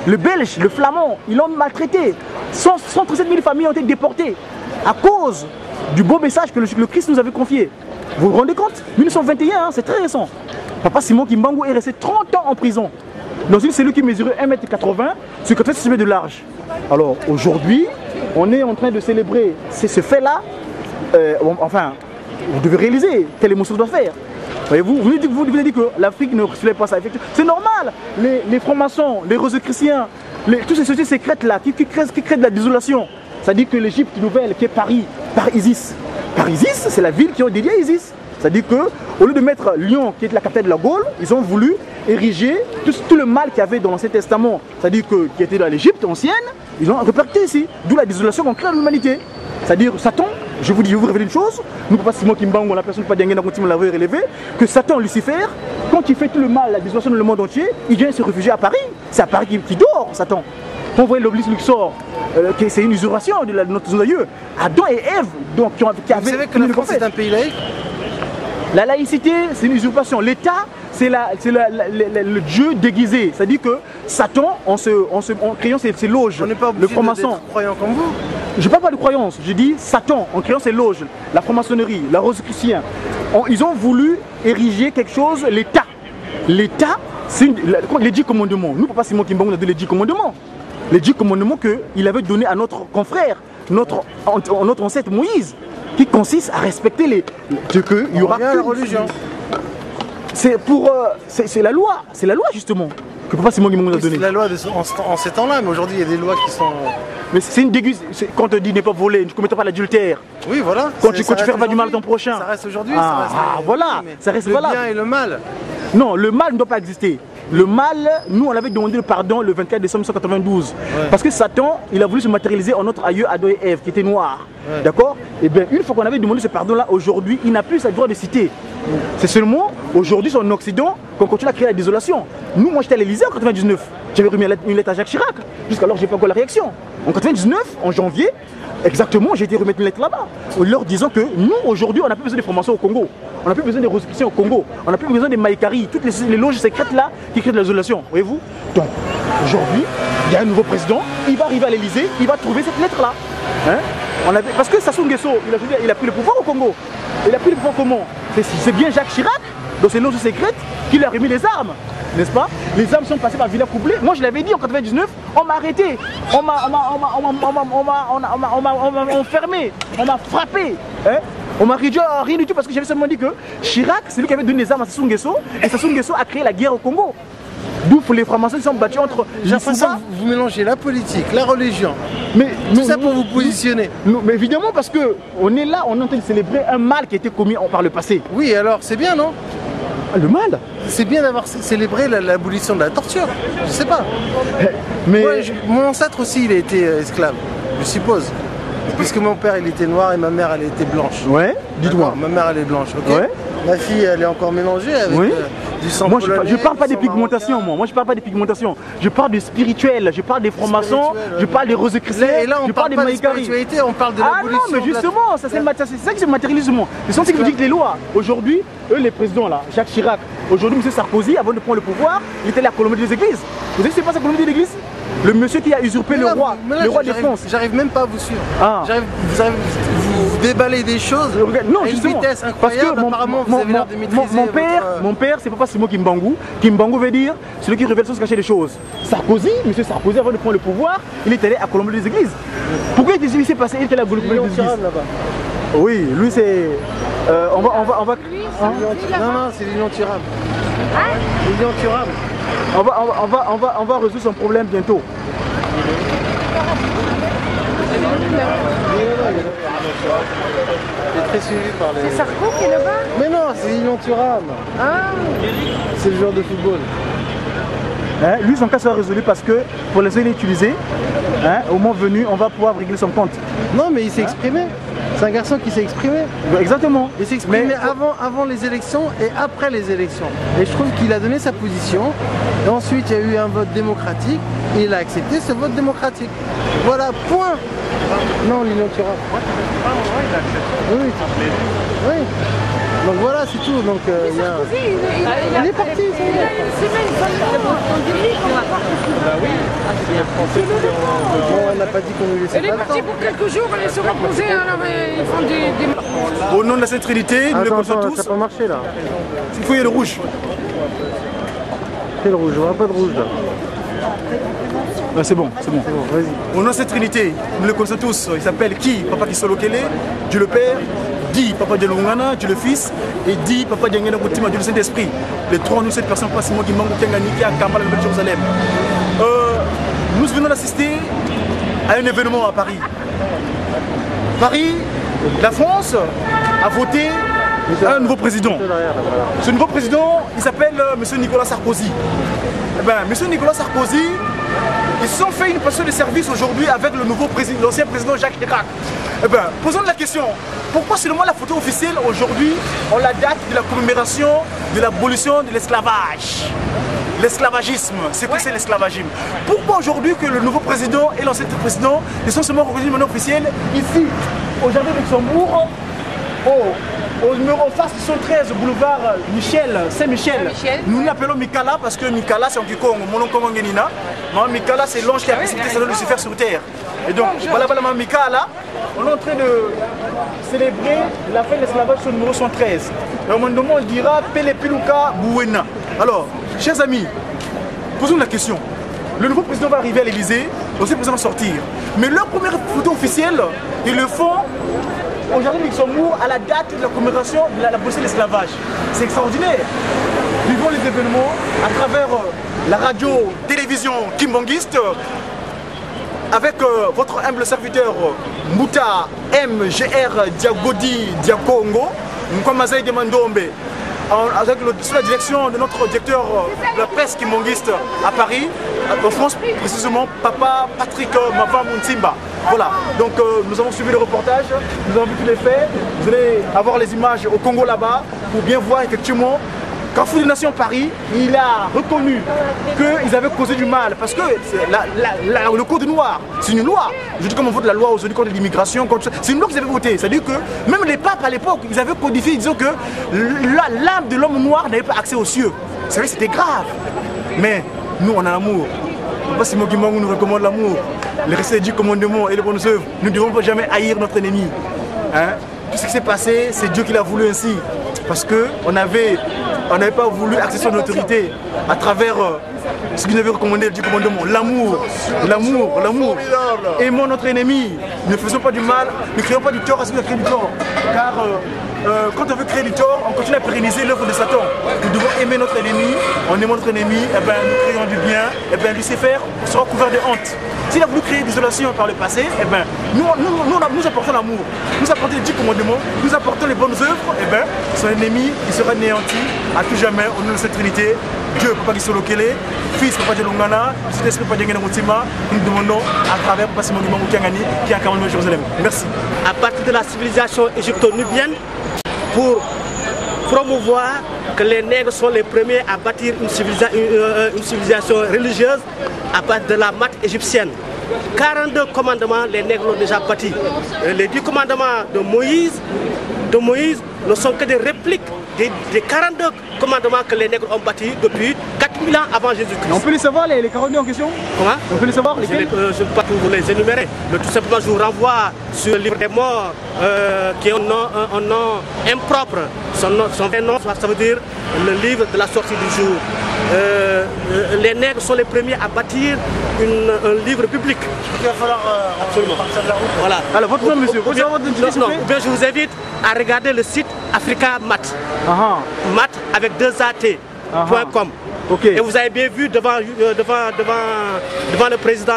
Le Belge, le Flamand, ils l'ont maltraité. 137 000 familles ont été déportées à cause du beau message que le Christ nous avait confié. Vous vous rendez compte? 1921, hein, c'est très récent. Papa Simon Kimbangu est resté 30 ans en prison dans une cellule qui mesurait 1,80 m sur 80 cm de large. Alors aujourd'hui, on est en train de célébrer ce fait-là. Enfin, vous devez réaliser quelle émotion doit faire. Voyez-vous, vous avez dit que l'Afrique ne recevait pas ça. C'est normal. Les francs-maçons, les Rosicruciens, toutes ces sociétés secrètes-là qui créent de la désolation. Ça dit que l'Égypte nouvelle, qui est Paris, par Isis. Par Isis, c'est la ville qui est dédiée à Isis. C'est-à-dire qu'au lieu de mettre Lyon, qui est la capitale de la Gaule, ils ont voulu ériger tout le mal qu'il y avait dans l'Ancien Testament, c'est-à-dire qui était dans l'Égypte ancienne, ils l'ont réparti ici. D'où la désolation qu'on crée à l'humanité. C'est-à-dire Satan, je vais vous révéler une chose, nous, Papa Simon Kimbangu, la personne pas d'Yengen, on l'avait relevé, que Satan, Lucifer, quand il fait tout le mal, la désolation dans le monde entier, il vient se réfugier à Paris. C'est à Paris qui dort, Satan. Quand vous voyez l'obélisque Luxor, c'est une usurpation de notre aïeux. Adam et Ève, donc, qui avaient... Vous savez que la France est un pays laïque? La laïcité, c'est une usurpation. L'État, c'est le Dieu déguisé. C'est-à-dire que Satan, en créant ses loges, on n'est pas obligé d'être croyant comme vous. Je ne parle pas de croyance, je dis Satan, en créant ses loges, la franc-maçonnerie, la Rosicrucienne, ils ont voulu ériger quelque chose, l'État. L'État, c'est les 10 commandements. Nous, Papa Simon Kimbangu, on a donné les 10 commandements. Les 10 commandements qu'il avait donnés à notre confrère, notre ancêtre Moïse, qui consiste à respecter qu'il y aura la religion. C'est la loi, justement, que Papa Simon Kimbangu nous a donné. C'est la loi en ces temps-là, mais aujourd'hui il y a des lois qui sont... Mais c'est une déguise. Quand on te dit ne pas voler, ne commettez pas l'adultère. Oui, voilà. Quand tu fais pas du mal à ton prochain. Ça reste aujourd'hui. Voilà, ça reste valable. Le bien et le mal. Non, le mal ne doit pas exister. Le mal, nous on avait demandé le pardon le 24 décembre 1992. Ouais. Parce que Satan, il a voulu se matérialiser en notre aïeux Adam et Ève, qui était noir. Ouais. D'accord? Et bien une fois qu'on avait demandé ce pardon-là, aujourd'hui, il n'a plus sa droit de citer. C'est seulement aujourd'hui, en Occident, qu'on continue à créer la désolation. Nous, moi j'étais à l'Élysée en 99. J'avais remis une lettre à Jacques Chirac. Jusqu'alors, j'ai pas encore la réaction. En 99, en janvier, exactement, j'ai été remettre une lettre là-bas, leur disant que nous, aujourd'hui, on n'a plus besoin des formations au Congo. On n'a plus besoin des Rosicruciens au Congo. On n'a plus besoin des Maïkari, toutes les loges secrètes là qui créent de l'isolation. Voyez-vous? Donc, aujourd'hui, il y a un nouveau président, il va arriver à l'Élysée, il va trouver cette lettre là. Hein? Parce que Sassou Nguesso, il a pris le pouvoir au Congo. Il a pris le pouvoir comment? C'est bien Jacques Chirac, dans ses loges secrètes, qui lui a remis les armes. N'est-ce pas? Les armes sont passées par Villa Coublé. Moi je l'avais dit en 99, on m'a arrêté, on m'a enfermé, on m'a frappé. Hein? On m'a réduit à rien du tout parce que j'avais seulement dit que Chirac, c'est lui qui avait donné les armes à Sassou Nguesso et Sassou Nguesso a créé la guerre au Congo. D'où les francs-maçons sont battus entre... J'ai l'impression que vous mélangez la politique, la religion, tout ça pour vous positionner. Mais évidemment parce qu'on est là, on est en train de célébrer un mal qui a été commis par le passé. Oui, alors c'est bien, non? Le mal? C'est bien d'avoir célébré l'abolition de la torture, je sais pas. Mais moi, mon ancêtre aussi, il a été esclave, je suppose. Puisque mon père, il était noir et ma mère, elle était blanche. Ouais, dis-moi. Ma mère, elle est blanche, ok? Ouais. Ma fille, elle est encore mélangée avec du sang Moi, polonais, je parle pas du des sang pigmentations, marocain. moi je parle pas des pigmentations. Je parle du spirituel, je parle des francs-maçons, je parle des rosicruciens, Et là, on je parle parle des pas de maïkaris. spiritualité, on parle de Ah l'abolition. non, mais justement, ça c'est ça que c'est matérialisme. C'est ça que vous dites les lois. Aujourd'hui, eux les présidents là, Jacques Chirac, aujourd'hui M. Sarkozy, avant de prendre le pouvoir, il était allé à Colombie des églises. Vous savez ce qui se passe à Colombie des églises? Le monsieur qui a usurpé le roi de France. J'arrive même pas à vous suivre. Ah. Vous déballez des choses non, à une justement, vitesse parce que incroyable. Apparemment, vous avez l'air de maîtriser mon père, c'est Papa Simon Kimbangu. Kimbangu veut dire celui qui révèle sans se cacher des choses. Sarkozy, monsieur Sarkozy, avant de prendre le pouvoir, il est allé à Colombie des églises. Pourquoi il s'est passé? Il était allé à Colombie des églises. Oui, lui c'est... on va... Hein? Non, non, c'est l'inenturable. L'inenturable. On va résoudre son problème bientôt. Il est très suivi par les... C'est Sarko qui est là-bas? Mais non, c'est l'inenturable. Ah. C'est le joueur de football. Hein, lui, son cas sera résolu parce que pour les il est utilisé, hein, au moment venu, on va pouvoir régler son compte. Non, mais il s'est exprimé. C'est un garçon qui s'est exprimé. Exactement. Il s'est exprimé avant les élections et après les élections. Et je trouve qu'il a donné sa position. Et ensuite, il y a eu un vote démocratique. Et il a accepté ce vote démocratique. Voilà, point. Non, l'inauturable. Oui. Oui. Donc voilà, c'est tout. Donc, il est parti. Il a une semaine on n'a pas dit qu'on lui laissait Elle est partie pour quelques jours, elle se reposer, ils font des... Au nom de la Sainte Trinité, nous les connaissons tous. Ça n'a pas marché là. Il faut y aller le rouge. Quel rouge? Je vois pas de rouge là. Ah, c'est bon, vas-y. Au nom de cette Trinité, nous les connaissons tous. Il s'appelle qui? Papa Kisolokele, Dieu le Père, Di, Papa Dialungana, Dieu le Fils, et Di, Papa Diangena Boutima, Dieu le Saint-Esprit. Les trois, nous, cette personne, Passimo Kimbangu Kengani, qui est à Kampala, la Nouvelle Jérusalem. Nous venons d'assister à un événement à Paris. Paris, la France a voté un nouveau président. Ce nouveau président, il s'appelle M. Nicolas Sarkozy. Eh bien, M. Nicolas Sarkozy, ils se sont fait une passation de service aujourd'hui avec le nouveau président, l'ancien président Jacques Chirac. Eh bien, posons la question, pourquoi seulement la photo officielle aujourd'hui, on la date de la commémoration de l'abolition de l'esclavage? L'esclavagisme, c'est que c'est l'esclavagisme. Pourquoi aujourd'hui que le nouveau président et l'ancien président, ils sont seulement reconnus de manière officielle ici, au jardin de Luxembourg, au numéro en face du 113, boulevard Saint-Michel. Nous l'appelons Mikala parce que Mikala c'est en Kikongo, mon nom Kongo Ngenina. Mikala c'est l'ange qui a précipité sa Lucifer sur terre. Et donc, voilà Mikala, on est en train de célébrer la fin de l'esclavage sur le numéro 113. Et au moment on dira Pele Piluka Bouena. Alors, chers amis, posons la question. Le nouveau président va arriver à l'Elysée, l'ancien président va sortir. Mais leur première photo officielle, ils le font au jardin de Luxembourg à la date de la commémoration de l'abolition de l'esclavage. C'est extraordinaire. Vivons les événements à travers la radio, télévision kimbanguiste, avec votre humble serviteur Mouta MGR Diagodi Diakongo, Nkwamazaï de Mandombe, sous la direction de notre directeur de la presse kimbanguiste à Paris, en France précisément, Papa Patrick Mavamountsimba. Voilà, donc nous avons suivi le reportage, nous avons vu tous les faits, vous allez avoir les images au Congo là-bas pour bien voir effectivement Carrefour des Nations Paris, il a reconnu qu'ils avaient causé du mal parce que le code noir, c'est une loi. Je dis comme on vote la loi aujourd'hui contre l'immigration, c'est une loi qu'ils avaient votée. C'est-à-dire que même les papes à l'époque, ils avaient codifié disant que l'âme de l'homme noir n'avait pas accès aux cieux. C'est vrai que c'était grave. Mais nous, on a l'amour. Papa Simon Kimbangu nous recommande l'amour, le respect du commandement et les bonnes œuvres. Nous ne devons jamais haïr notre ennemi. Hein? Tout ce qui s'est passé, c'est Dieu qui l'a voulu ainsi. Parce qu'on n'avait pas voulu accéder à notre autorité à travers ce qu'il avait recommandé du commandement. L'amour, l'amour, l'amour. Aimons notre ennemi, ne faisons pas du mal, ne créons pas du tort à ce qui a créé du tort. Car quand on veut créer du tort, on continue à pérenniser l'œuvre de Satan. Nous devons aimer notre ennemi, en aimant notre ennemi, eh ben, nous créons du bien, eh ben, Lucifer sera couvert de honte. S'il a voulu créer l'isolation par le passé, eh ben, nous apportons l'amour, nous apportons les 10 commandements, nous apportons les bonnes œuvres, eh ben, son ennemi il sera anéanti à tout jamais au nom de cette Trinité. Dieu, Papa Kisolokele, Fils, Papa Dialungana, Saint-Esprit, Papa Diangena Boutima, nous demandons à travers Papa Simon Kimbangu Kengani qui est à Jérusalem. Merci. À partir de la civilisation égypto-nubienne, pour promouvoir que les nègres sont les premiers à bâtir une civilisation religieuse à partir de la math égyptienne. 42 commandements, les nègres l'ont déjà bâti. Les 10 commandements de Moïse ne sont que des répliques des 42 commandements que les nègres ont bâtis depuis 4000 ans avant Jésus-Christ. On peut les savoir, les 42 en question? Comment? On peut les savoir, lesquels? Je ne peux pas vous les énumérer, mais tout simplement je vous renvoie sur le livre des morts qui est un nom impropre. Son vrai nom, ça veut dire le livre de la sortie du jour. Les nègres sont les premiers à bâtir un livre public. Il va falloir absolument. Voilà. Alors votre nom, monsieur, bien, je vous invite à regarder le site Africa Math. Math avec 2AT.com. Et vous avez bien vu devant le président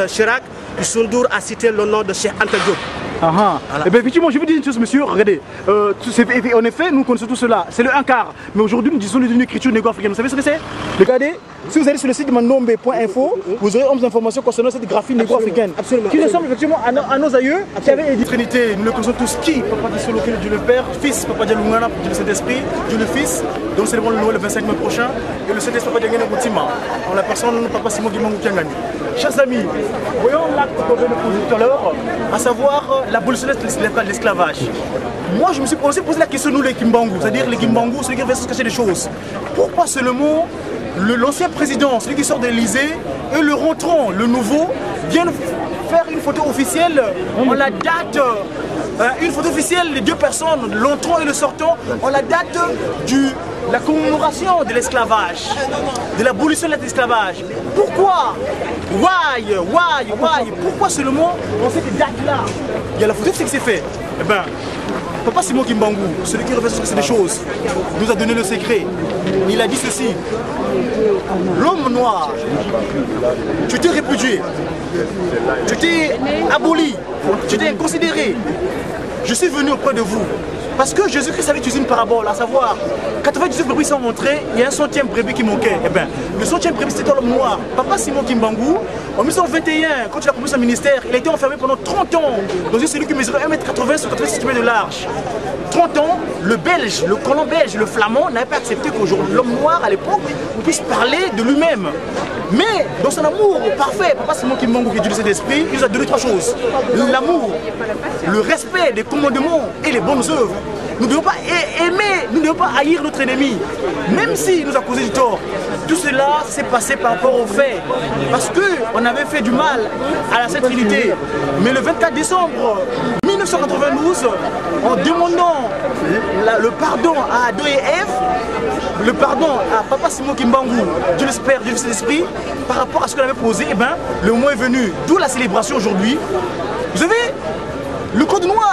Chirac, Youssou a cité le nom de Cheikh Anta Diop. Voilà. Eh bien, effectivement, je vous dis une chose, monsieur, regardez, en effet, nous connaissons tout cela, c'est le 1/4, mais aujourd'hui nous disons une écriture négro-africaine. Vous savez ce que c'est? Regardez, si vous allez sur le site de mandombe.info, vous aurez 11 informations concernant cette graphie négro-africaine, qui ressemble effectivement à nos aïeux qui avaient édité. Trinité, nous le connaissons tous qui? Papa Guissolo, Dieu le Père, Fils, Papa Dialoungana, Dieu le Saint-Esprit, Dieu le Fils, donc c'est le Noël le 25 mai prochain, et le Saint-Esprit Papa Diangana Boutima, en la personne de Papa Simon Guimangou Kiangani. Chers amis, voyons l'acte qu'on vient de poser tout à l'heure, à savoir l'abolition de l'esclavage. Moi, je me suis posé la question, nous les Kimbangu, c'est-à-dire les Kimbangu, ceux qui veulent se cacher des choses. Pourquoi seulement l'ancien président, celui qui sort de l'Élysée, et le rentrant, le nouveau, viennent faire une photo officielle en la date, une photo officielle des deux personnes, l'entrant et le sortant, en la date de la commémoration de l'esclavage, de l'abolition de l'esclavage. Pourquoi? Why? Pourquoi seulement dans cette date-là? Il y a la photo, c'est que c'est fait. Eh bien, Papa Simon Kimbangu, celui qui refait ces choses, nous a donné le secret. Il a dit ceci: l'homme noir, tu t'es répudié, tu t'es aboli, tu t'es considéré. Je suis venu auprès de vous parce que Jésus-Christ avait utilisé une parabole, à savoir 99 brebis sont montrées, il y a un centième brebis qui manquait. Eh bien, le centième brebis c'était l'homme noir. Papa Simon Kimbangu, en 1921, quand il a commencé son ministère, il a été enfermé pendant 30 ans dans une cellule qui mesurait 1,80 m sur 86 cm de large. 30 ans, le Belge, le colon belge, le flamand n'avait pas accepté qu'aujourd'hui l'homme noir à l'époque puisse parler de lui-même. Mais dans son amour parfait, Papa Simon Kimbangu, qui est Dieu de cet esprit, il nous a donné 3 choses: l'amour, le respect des commandements et les bonnes œuvres. Nous ne devons pas aimer, nous ne devons pas haïr notre ennemi, même s'il nous a causé du tort. Tout cela s'est passé par rapport aux faits, parce qu'on avait fait du mal à la Sainte Trinité. Mais le 24 décembre 1992, en demandant le pardon à Ado et Ève, le pardon à Papa Simon Kimbangu, Dieu l'espère, Dieu de l'esprit, par rapport à ce qu'on avait posé, eh ben, le moment est venu, d'où la célébration aujourd'hui. Vous savez, le code noir.